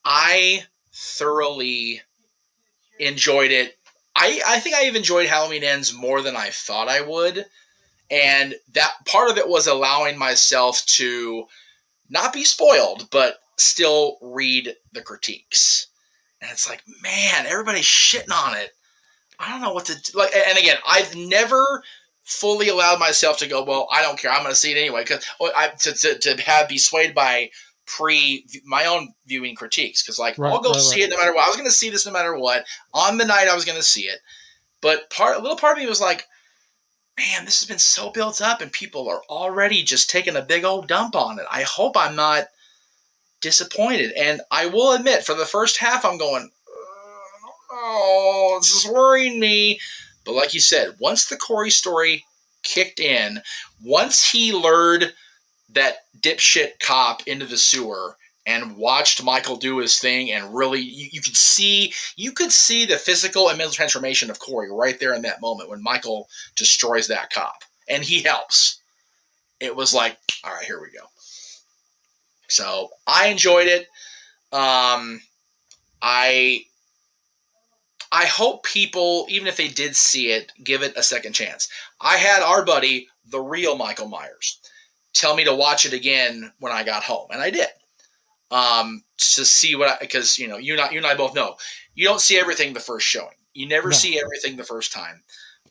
I thoroughly enjoyed it. I think I've enjoyed Halloween Ends more than I thought I would. And that part of it was allowing myself to not be spoiled, but still read the critiques. And it's like, man, everybody's shitting on it. I don't know what to do. Like. And again, I've never fully allowed myself to go, well, I don't care. I'm going to see it anyway. Because to have be swayed by my own viewing critiques. Because like, Right, I'll go right, right. see it no matter what. I was going to see this no matter what. On the night I was going to see it. But a little part of me was like, man, this has been so built up and people are already just taking a big old dump on it. I hope I'm not disappointed. And I will admit, for the first half, I'm going, oh, this is worrying me. But like you said, once the Corey story kicked in, once he lured that dipshit cop into the sewer and watched Michael do his thing, and really you could see the physical and mental transformation of Corey right there in that moment when Michael destroys that cop and he helps. It was like, all right, here we go. So I enjoyed it. I I hope people, even if they did see it, give it a second chance. I had our buddy, the real Michael Myers, tell me to watch it again when I got home, and I did. To see because you and I both know you don't see everything the first showing. You never No. see everything the first time.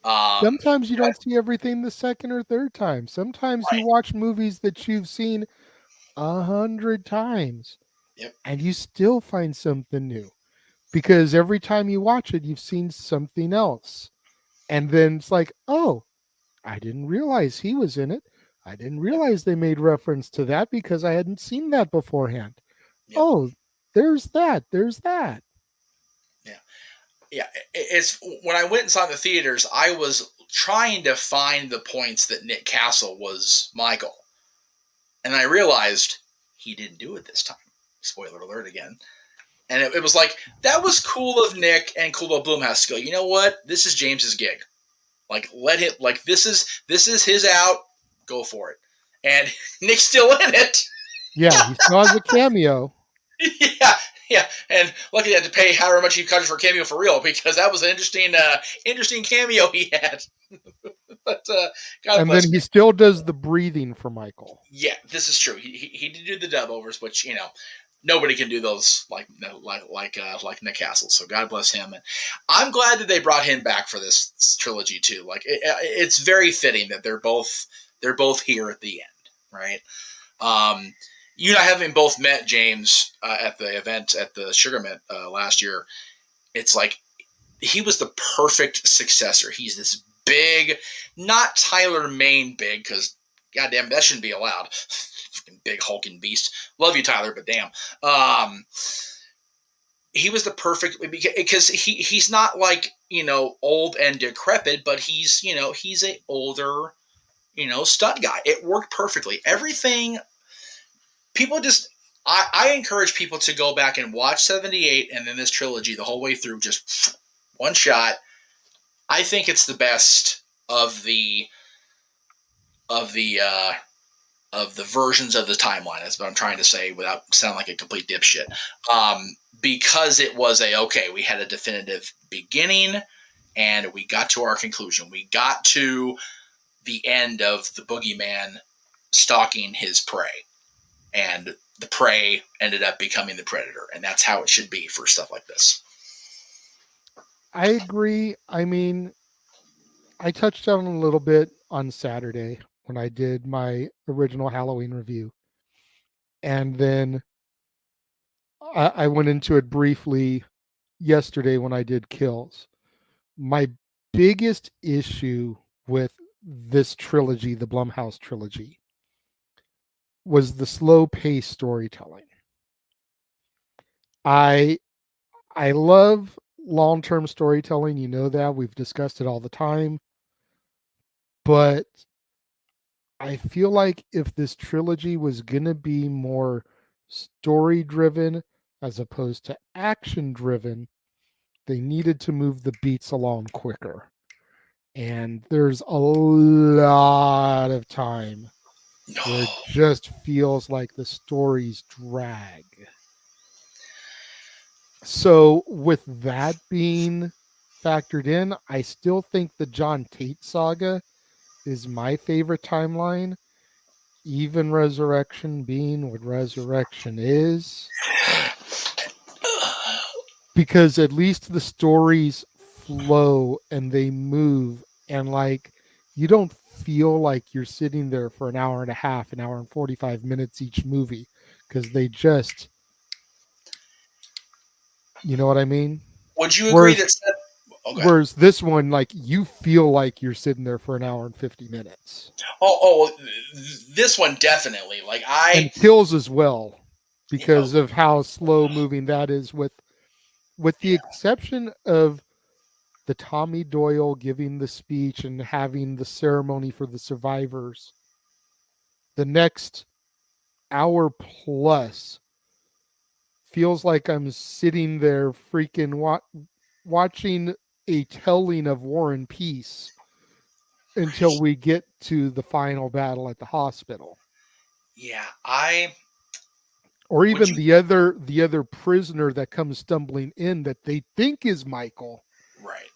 Sometimes you don't see everything the second or third time. Sometimes you Right. watch movies that you've seen 100 times Yep. and you still find something new because every time you watch it, you've seen something else. And then it's like, oh, I didn't realize he was in it. I didn't Yep. realize they made reference to that because I hadn't seen that beforehand. Yep. Oh, there's that. There's that. Yeah. Yeah. It's when I went and saw it in the theaters, I was trying to find the points that Nick Castle was Michael. And I realized he didn't do it this time. Spoiler alert again. And it was like, that was cool of Nick and cool of Blumhouse to go, you know what? This is James's gig. Like, let him, like, this is his out. Go for it. And Nick's still in it. Yeah, he still has a cameo. Yeah. And lucky he had to pay however much he cut for cameo for real, because that was an interesting cameo he had. But God And bless then he Nick. still does the breathing for Michael. Yeah, this is true. He did do the dub overs, which nobody can do those like Nick Castle. So God bless him, and I'm glad that they brought him back for this trilogy too. Like it's very fitting that they're both here at the end, right? You and I having both met James at the event at the Sugar Mint last year. It's like he was the perfect successor. He's this big, not Tyler Mane big, because goddamn that shouldn't be allowed. Fucking big hulking beast. Love you, Tyler, but damn. He was the perfect, because he's not like old and decrepit, but he's a older stunt guy. It worked perfectly. Everything. People just. I encourage people to go back and watch 78 and then this trilogy the whole way through, just one shot. I think it's the best of the versions of the timeline. That's what I'm trying to say without sounding like a complete dipshit. Because it was we had a definitive beginning and we got to our conclusion. We got to the end of the boogeyman stalking his prey, and the prey ended up becoming the predator, and that's how it should be for stuff like this. I agree. I mean, I touched on a little bit on Saturday when I did my original Halloween review. And then I went into it briefly yesterday when I did Kills. My biggest issue with this trilogy, the Blumhouse trilogy, was the slow paced storytelling. I love long-term storytelling, you know that. We've discussed it all the time. But I feel like if this trilogy was going to be more story driven as opposed to action driven, they needed to move the beats along quicker. And there's a lot of time where it just feels like the stories drag. So, with that being factored in, I still think the John Tate saga is my favorite timeline, even Resurrection being what Resurrection is, because at least the stories flow and they move, and like you don't feel like you're sitting there for an hour and a half, an hour and 45 minutes each movie, because they just, you know what I mean? Would you agree that? Whereas this one, like you feel like you're sitting there for an hour and 50 minutes. This one definitely. Like and Kills as well, because of how slow moving that is. With the exception of the Tommy Doyle giving the speech and having the ceremony for the survivors, the next hour plus feels like I'm sitting there freaking watching a telling of War and Peace until we get to the final battle at the hospital. Yeah, or even the other prisoner that comes stumbling in that they think is Michael. Right.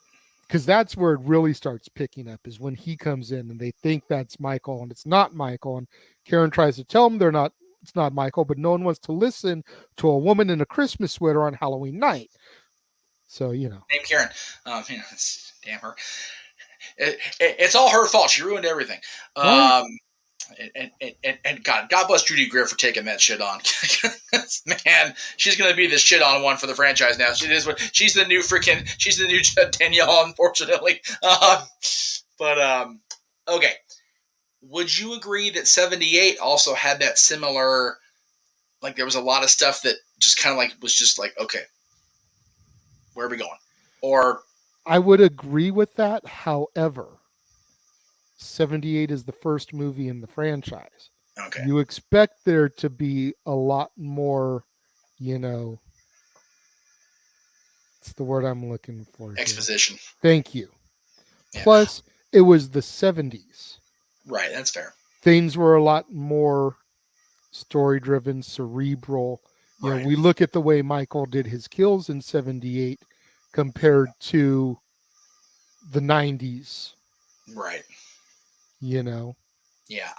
Because that's where it really starts picking up, is when he comes in and they think that's Michael and it's not Michael. And Karen tries to tell them it's not Michael, but no one wants to listen to a woman in a Christmas sweater on Halloween night. So, Name Karen. Damn her. It's all her fault. She ruined everything. Right. And God bless Judy Greer for taking that shit on. Man, she's gonna be the shit on one for the franchise now. She's the new Danielle, unfortunately. Okay. Would you agree that 78 also had that similar? Like there was a lot of stuff that just kind of like was just like, okay, where are we going? Or I would agree with that. However, 78 is the first movie in the franchise. Okay. You expect there to be a lot more, It's the word I'm looking for. Here. Exposition. Thank you. Yeah. Plus, it was the 70s. Right, that's fair. Things were a lot more story-driven, cerebral. You know, Right. we look at the way Michael did his kills in 78 compared to the 90s, Right. you know. Yeah.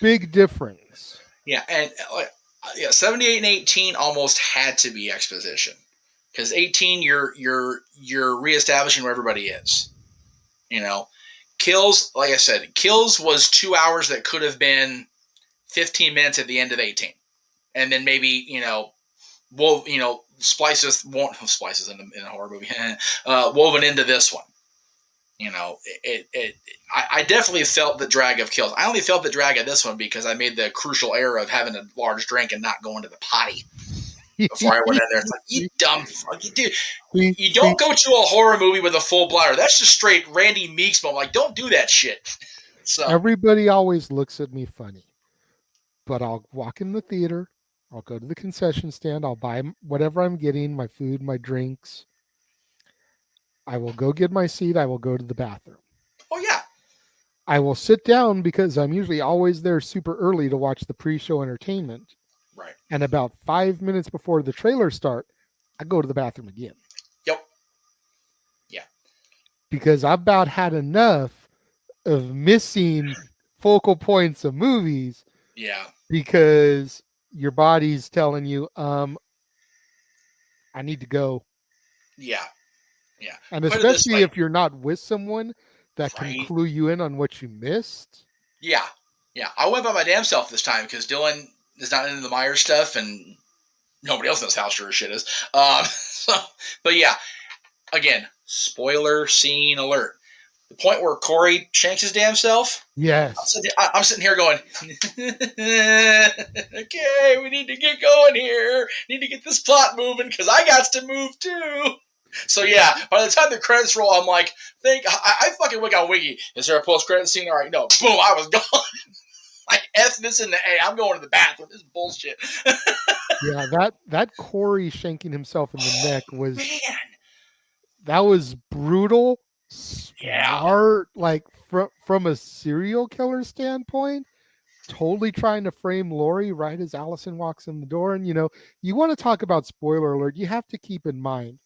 Big difference. Yeah, and 78 and 18 almost had to be exposition. Because 18 you're reestablishing where everybody is. You know. Kills, like I said, Kills was 2 hours that could have been 15 minutes at the end of 18. And then maybe, splices in a horror movie, woven into this one. I definitely felt the drag of Kills. I only felt the drag of this one because I made the crucial error of having a large drink and not going to the potty before I went in there. It's like, you dumb fuck, dude. You don't go to a horror movie with a full bladder. That's just straight Randy Meeks moment. Like, don't do that shit. So Everybody always looks at me funny, but I'll walk in the theater, I'll go to the concession stand, I'll buy whatever I'm getting, my food, my drinks. I will go get my seat, I will go to the bathroom. oh yeah. I will sit down because I'm usually always there super early to watch the pre-show entertainment. Right. And about 5 minutes before the trailers start, I go to the bathroom again. Yep. Yeah. Because I've about had enough of missing focal points of movies. Yeah. Because your body's telling you, I need to go. Yeah. Yeah. And Put it this especially way. if you're not with someone that can Right. clue you in on what you missed. Yeah. Yeah. I went by my damn self this time because Dylan is not into the Myers stuff and nobody else in this house sure as shit is. But yeah, again, spoiler scene alert. The point where Corey shanks his damn self. Yes. I'm sitting here going, okay, we need to get going here. Need to get this plot moving because I got to move too. So yeah, by the time the credits roll, I'm like, I fucking look on Wiki. Is there a post-credit scene? All right, no. Boom, I was gone. Like F this in the A. I'm going to the bathroom. This is bullshit. Yeah, that Corey shanking himself in the neck was Man. that was brutal, Yeah. smart, like from a serial killer standpoint, totally trying to frame Lori right as Allison walks in the door. And you want to talk about spoiler alert, you have to keep in mind.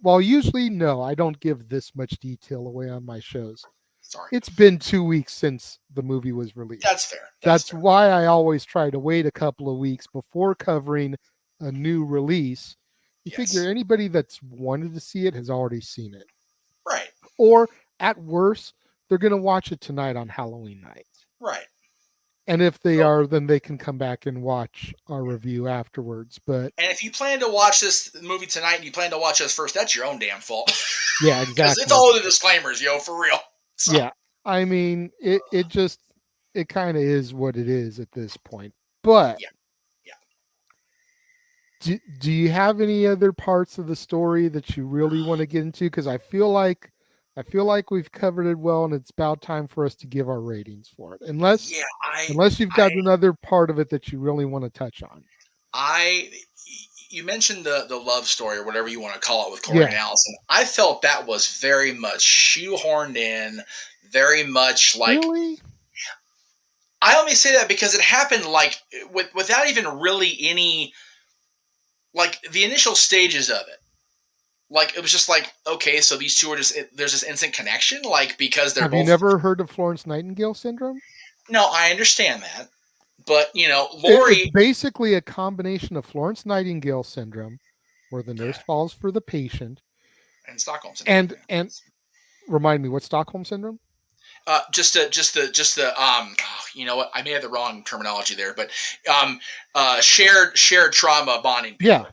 Well, usually no, I don't give this much detail away on my shows. Sorry. It's been 2 weeks since the movie was released. That's fair. That's fair. why I always try to wait a couple of weeks before covering a new release. You figure anybody that's wanted to see it has already seen it. Right. Or at worst, they're going to watch it tonight on Halloween night. Right. And if they are, then they can come back and watch our review afterwards. But and if you plan to watch this movie tonight and you plan to watch us first, that's your own damn fault. Yeah, exactly. Because it's all the disclaimers, for real. So. Yeah, I mean, it kind of is what it is at this point. But yeah. Do you have any other parts of the story that you really want to get into? Because I feel like we've covered it well, and it's about time for us to give our ratings for it. Unless you've got another part of it that you really want to touch on. You mentioned the love story or whatever you want to call it with Corey and Allison. I felt that was very much shoehorned in, very much like. Really? I only say that because it happened like without even really any. Like the initial stages of it, like it was just like, okay, so these two are there's this instant connection, like because they're. Have you never heard of Florence Nightingale syndrome? No, I understand that, but Lori. It's basically a combination of Florence Nightingale syndrome, where the nurse falls for the patient, and Stockholm syndrome. And remind me, what's Stockholm syndrome? Just the you know what? I may have the wrong terminology there, but shared trauma bonding. Yeah,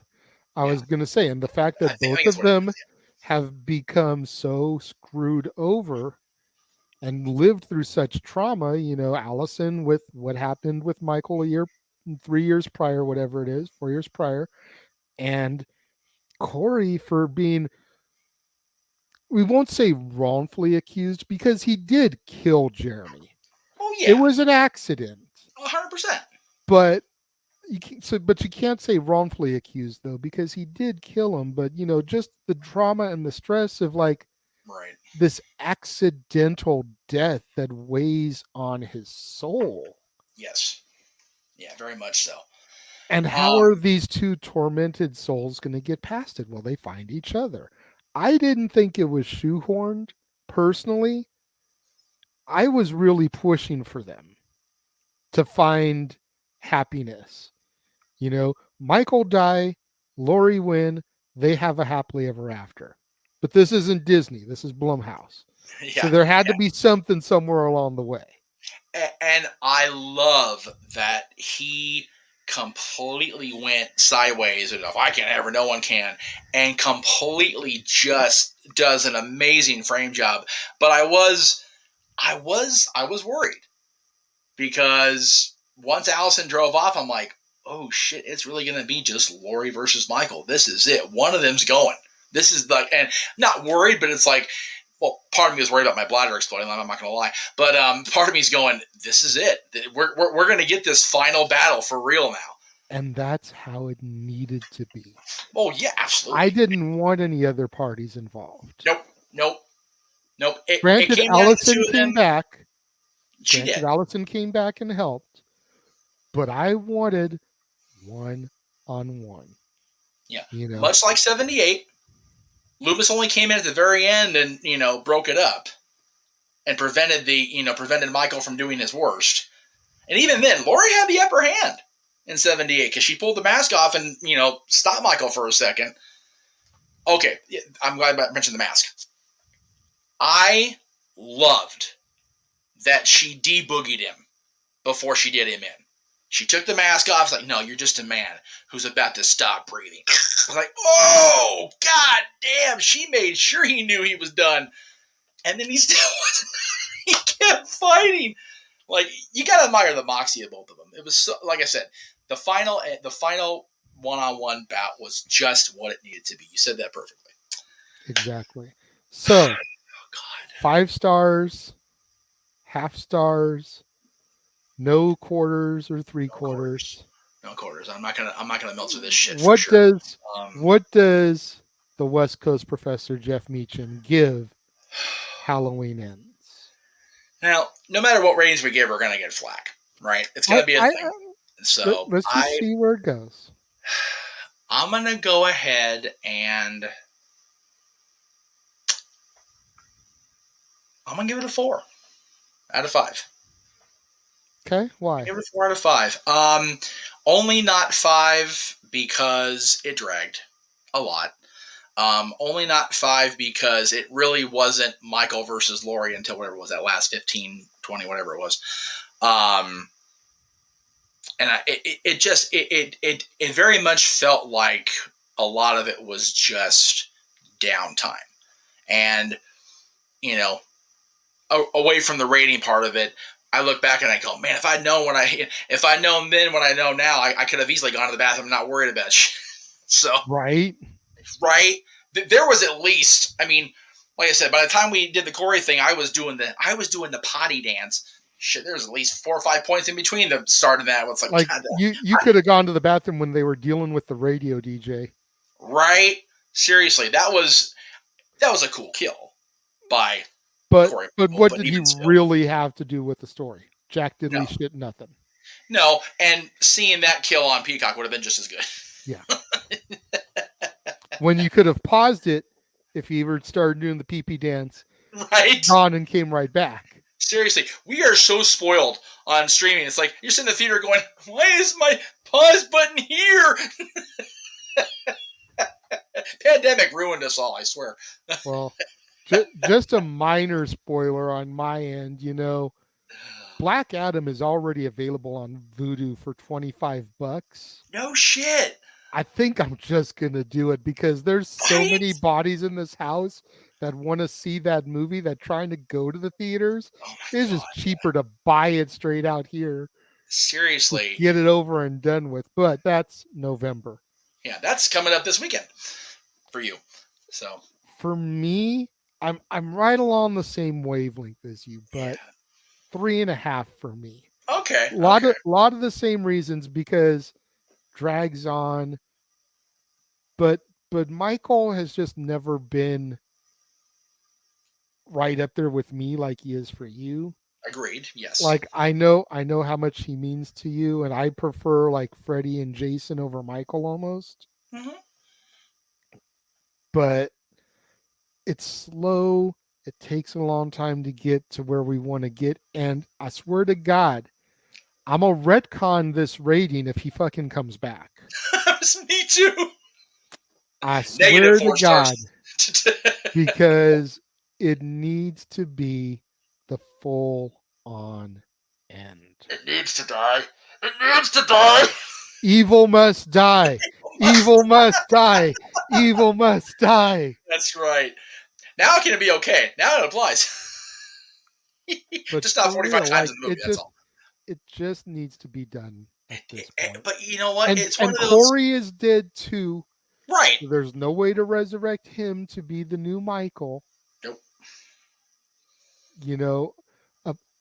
I was going to say, and the fact that both of them have become so screwed over and lived through such trauma. Allison with what happened with Michael 3 years prior, whatever it is, 4 years prior, and Corey for being. We won't say wrongfully accused because he did kill Jeremy. Oh yeah, it was an accident. 100%. But but you can't say wrongfully accused though, because he did kill him. But just the drama and the stress of like Right. this accidental death that weighs on his soul. Yes. Yeah, very much so. And how Um, are these two tormented souls going to get past it? Well, they find each other. I didn't think it was shoehorned personally. I was really pushing for them to find happiness. Michael die, Lori win, they have a happily ever after. But this isn't Disney, this is Blumhouse. So yeah. there had to be something somewhere along the way. And I love that he completely went sideways. And if I can ever, no one can. And completely just does an amazing frame job. But I was worried because once Allison drove off, I'm like, oh shit, it's really going to be just Lori versus Michael. This is it. One of them's going. This is and not worried, but it's like, well, part of me was worried about my bladder exploding. I'm not going to lie, but part of me is going, this is it. We're going to get this final battle for real now. And that's how it needed to be. Oh yeah, absolutely. I didn't want any other parties involved. Nope. Granted, it came Allison came back. She did. Allison came back and helped, but I wanted one-on-one. Yeah, much like 78. Loomis only came in at the very end and broke it up and prevented Michael from doing his worst. And even then, Lori had the upper hand in 78 because she pulled the mask off and stopped Michael for a second. Okay, I'm glad I mentioned the mask. I loved that she deboogied him before she did him in. She took the mask off. It's like, no, you're just a man who's about to stop breathing. I was like, oh, god damn. She made sure he knew he was done. And then he still wasn't. He kept fighting. Like, you got to admire the moxie of both of them. It was, so, like I said, the final one-on-one bout was just what it needed to be. You said that perfectly. Exactly. So, 5 stars, half stars, no quarters or 3/4. No quarters. I'm not gonna melt through this shit. What for sure. what does the West Coast professor Jeff Meacham give Halloween Ends? Now, no matter what ratings we give, we're gonna get flack, right? It's gonna be a thing. So let's just see where it goes. I'm gonna go ahead and I'm gonna give it a 4 out of 5. Okay, why? Give it a 4 out of 5. Only not 5 because it dragged a lot. Only not 5 because it really wasn't Michael versus Lori until whatever it was, that last 15, 20, whatever it was. And it very much felt like a lot of it was just downtime. And, away from the rating part of it, I look back and I go, man, if I'd known then what I know now, I could have easily gone to the bathroom and not worried about shit. So right. There was at least, I mean, like I said, by the time we did the Corey thing, I was doing the potty dance. Shit, there was at least 4 or 5 points in between the start of that. It's like God, you could have gone to the bathroom when they were dealing with the radio DJ. Right? Seriously, that was a cool kill by. But Corey, what did he really have to do with the story? Jack diddly shit, nothing. No, and seeing that kill on Peacock would have been just as good. Yeah. When you could have paused it if he ever started doing the pee-pee dance, right? Gone and came right back. Seriously, we are so spoiled on streaming. It's like you're sitting in the theater going, "Why is my pause button here?" Pandemic ruined us all, I swear. Well, just a minor spoiler on my end, Black Adam is already available on Vudu for $25. No shit. I think I'm just going to do it because there's so many bodies in this house that want to see that movie that trying to go to the theaters. It's just cheaper to buy it straight out here. Seriously. Get it over and done with. But that's November. Yeah, that's coming up this weekend for you. So for me, I'm right along the same wavelength as you, but 3.5 for me. Okay. A lot of the same reasons because drags on. But Michael has just never been right up there with me like he is for you. Agreed. Yes. Like I know how much he means to you, and I prefer like Freddie and Jason over Michael almost. Hmm. But it's slow. It takes a long time to get to where we want to get, and I swear to God, I'm gonna retcon this rating if he fucking comes back. Me too. I Negative swear to 4 stars. God, because it needs to be the full on end. It needs to die. It needs to die. Evil must die. Evil must die. Evil must die. That's right. Now can it be okay? Now it applies. But Just not for 45 real, times like in the movie. That's all. it just needs to be done at this point. But you know what? It's one And of those. Corey is dead too. Right. So there's no way to resurrect him to be the new Michael. Nope. You know,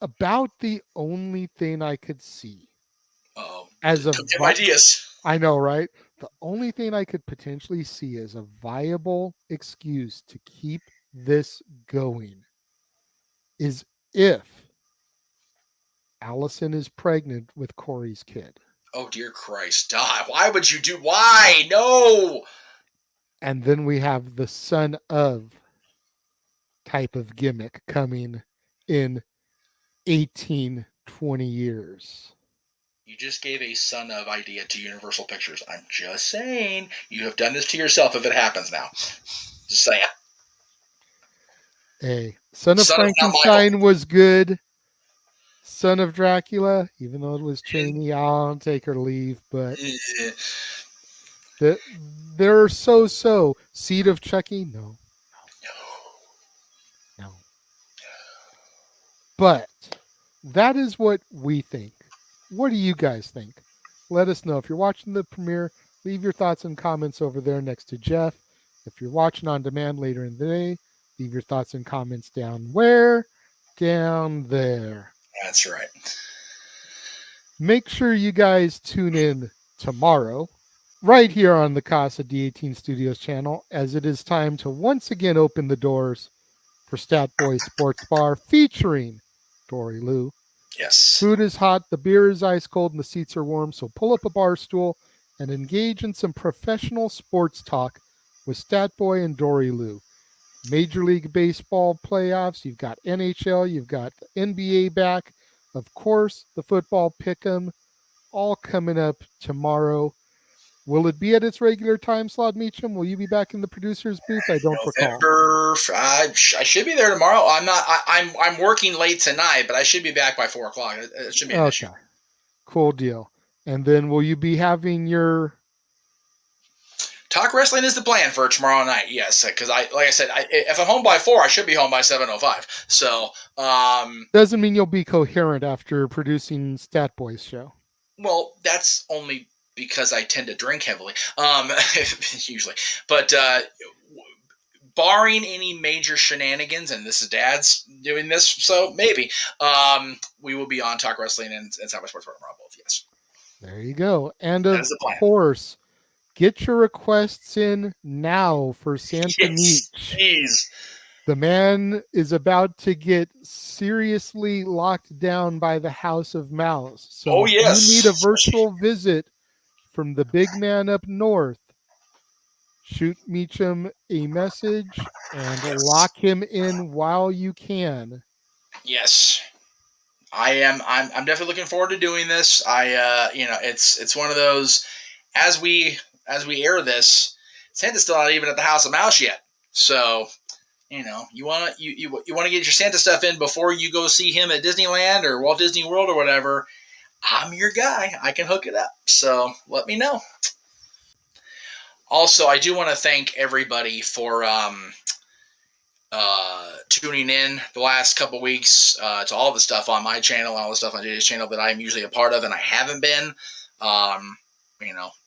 about the only thing I could see Oh, as a don't get ideas. I know, right? The only thing I could potentially see as a viable excuse to keep this going is if Allison is pregnant with Corey's kid. Oh dear Christ! Die! Why would you do? Why? No. And then we have the son of type of gimmick coming in 18, 20 years. You just gave a son of idea to Universal Pictures. I'm just saying. You have done this to yourself if it happens now. Just saying. Hey, Son of Son of not Michael. Frankenstein was good. Son of Dracula, even though it was Cheney, I'll take her leave, but they're so. Seed of Chucky, no. But that is what we think. What do you guys think? Let us know. If you're watching the premiere, leave your thoughts and comments over there next to Jeff. If you're watching on demand later in the day, leave your thoughts and comments down where? Down there. That's right. Make sure you guys tune in tomorrow, right here on the Casa D18 Studios channel, as it is time to once again open the doors for Stat Boy Sports Bar featuring Dory Lou. Yes. Food is hot, the beer is ice cold, and the seats are warm, so pull up a bar stool and engage in some professional sports talk with Stat Boy and Dory Lou. Major League Baseball playoffs, you've got NHL, you've got the NBA back, of course, the football pick'em, all coming up tomorrow. Will it be at its regular time slot, Meacham? Will you be back in the producer's booth? I don't recall. I should be there tomorrow. I'm not. I'm working late tonight, but I should be back by 4:00. It should be an issue. Cool deal. And then will you be having your Talk wrestling is the plan for tomorrow night. Yes, because like I said, if I'm home by 4, I should be home by 7:05. So doesn't mean you'll be coherent after producing Stat Boy's show. Well, that's only because I tend to drink heavily, usually. But barring any major shenanigans, and this is Dad's doing this, so maybe we will be on Talk Wrestling and Southwest Sports tomorrow both. Yes. There you go. And of course, get your requests in now for Santa Meach. Jeez. The man is about to get seriously locked down by the House of Mouse. So if you need a virtual visit from the big man up north, shoot Meacham a message and lock him in while you can. Yes. I'm definitely looking forward to doing this. It's one of those, as we air this, Santa's still not even at the House of Mouse yet. So, you want to get your Santa stuff in before you go see him at Disneyland or Walt Disney World or whatever. I'm your guy. I can hook it up. So let me know. Also, I do want to thank everybody for tuning in the last couple weeks to all the stuff on my channel and all the stuff on JJ's channel that I'm usually a part of and I haven't been.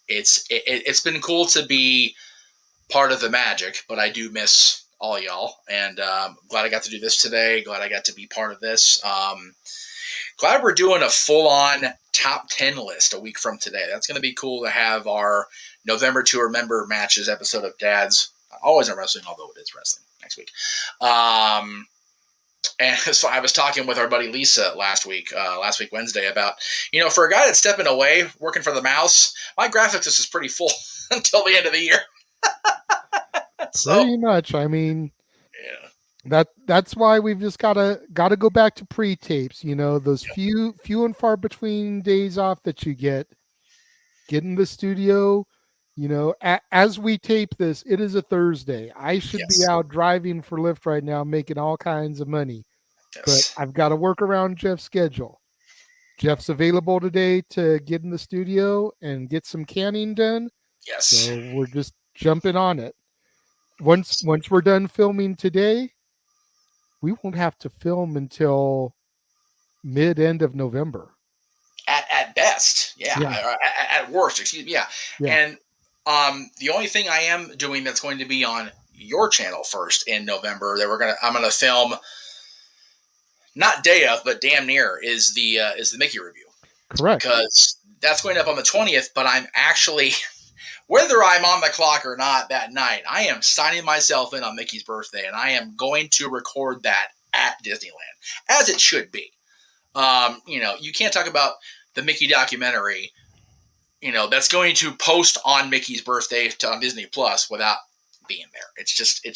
It's been cool to be part of the magic, but I do miss all y'all, and glad I got to do this today. Glad I got to be part of this. Glad we're doing a full-on top 10 list a week from today. That's going to be cool to have our November to Remember matches episode of Dad's. Always in wrestling, although it is wrestling next week. And so I was talking with our buddy Lisa last week Wednesday, about, for a guy that's stepping away, working for the mouse, my graphics list is pretty full until the end of the year. So, pretty much. I mean, yeah. that's why we've just gotta go back to pre-tapes. Those few and far between days off that you get in the studio. As we tape this, it is a Thursday. I should be out driving for Lyft right now, making all kinds of money. Yes. But I've got to work around Jeff's schedule. Jeff's available today to get in the studio and get some canning done. Yes. So we're just jumping on it. Once we're done filming today, we won't have to film until mid-end of November. At best, yeah. At worst, excuse me, yeah. And the only thing I am doing that's going to be on your channel first in November that I'm gonna film, not day of, but damn near, is the Mickey review. Correct. Because that's going up on the 20th, but I'm actually, whether I'm on the clock or not that night, I am signing myself in on Mickey's birthday, and I am going to record that at Disneyland, as it should be. You can't talk about the Mickey documentary, that's going to post on Mickey's birthday on Disney Plus without being there. It's just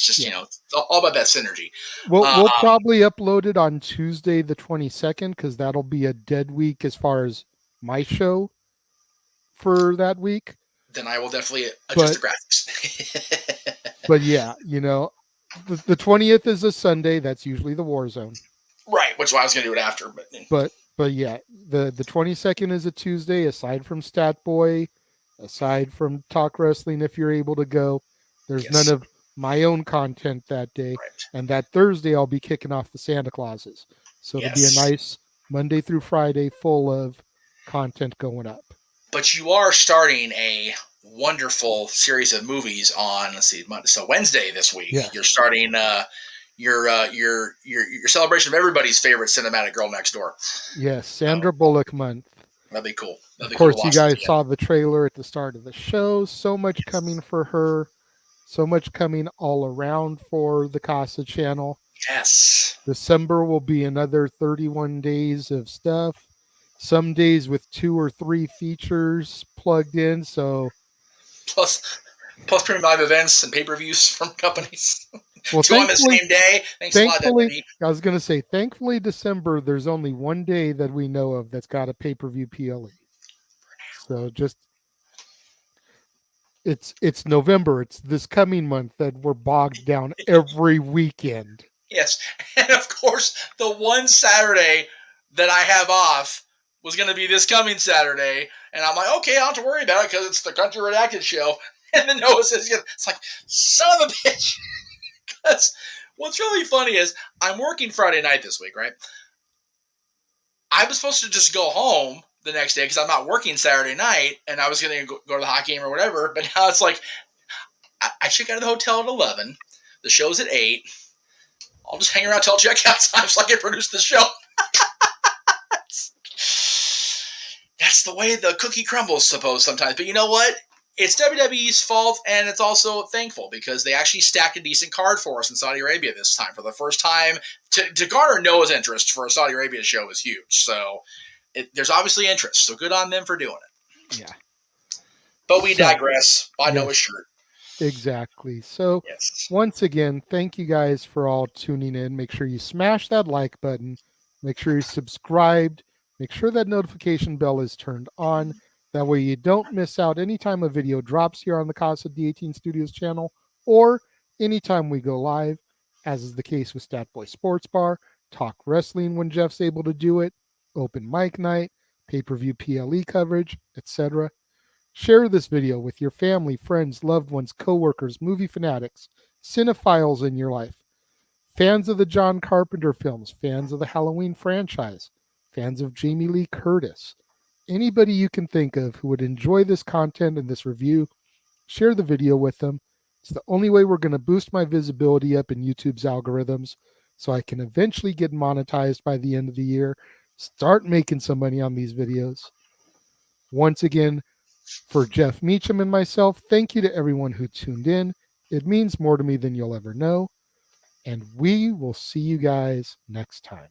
all about that synergy. We'll probably upload it on Tuesday the 22nd, because that'll be a dead week as far as my show for that week. Then I will definitely adjust the graphics. But yeah, the 20th is a Sunday. That's usually the War Zone. Right, which is why I was going to do it after. But yeah, the 22nd is a Tuesday. Aside from Stat Boy, aside from Talk Wrestling, if you're able to go, there's none of my own content that day. Right. And that Thursday, I'll be kicking off the Santa Clauses. So it'll be a nice Monday through Friday full of content going up. But you are starting a wonderful series of movies on, so Wednesday this week. Yeah. You're starting your celebration of everybody's favorite cinematic girl next door. Yes, Sandra Bullock month. That'd be cool. Of course, you guys saw the trailer at the start of the show. So much coming for her. So much coming all around for the Casa channel. Yes. December will be another 31 days of stuff. Some days with 2 or 3 features plugged in. So plus premium live events and pay-per-views from companies. Well, on the same day. Thanks a lot, Deputy. I was going to say, thankfully, December, there's only one day that we know of that's got a pay-per-view PLE. So just, it's November. It's this coming month that we're bogged down every weekend. Yes. And of course, the one Saturday that I have off was going to be this coming Saturday. And I'm like, okay, I don't have to worry about it because it's the Country Redacted show. And then Noah says, it's like, son of a bitch. Because what's really funny is I'm working Friday night this week, right? I was supposed to just go home the next day because I'm not working Saturday night, and I was going to go to the hockey game or whatever. But now it's like I check out of the hotel at 11. The show's at 8. I'll just hang around till checkout time so I can produce the show. That's the way the cookie crumbles, suppose, sometimes. But you know what? It's WWE's fault, and it's also thankful because they actually stacked a decent card for us in Saudi Arabia this time. For the first time, to garner Noah's interest for a Saudi Arabia show is huge. So there's obviously interest. So good on them for doing it. Yeah. But we digress. Buy Noah's shirt. Exactly. So once again, thank you guys for all tuning in. Make sure you smash that like button. Make sure you're subscribed. Make sure that notification bell is turned on. That way you don't miss out anytime a video drops here on the Casa D18 Studios channel or anytime we go live, as is the case with Statboy Sports Bar, Talk Wrestling when Jeff's able to do it, Open Mic Night, Pay-Per-View PLE coverage, etc. Share this video with your family, friends, loved ones, coworkers, movie fanatics, cinephiles in your life, fans of the John Carpenter films, fans of the Halloween franchise, fans of Jamie Lee Curtis, anybody you can think of who would enjoy this content and this review. Share the video with them. It's the only way we're going to boost my visibility up in YouTube's algorithms so I can eventually get monetized by the end of the year start making some money on these videos. Once again, for Jeff Meacham and myself, thank you to everyone who tuned in. It means more to me than you'll ever know. And we will see you guys next time.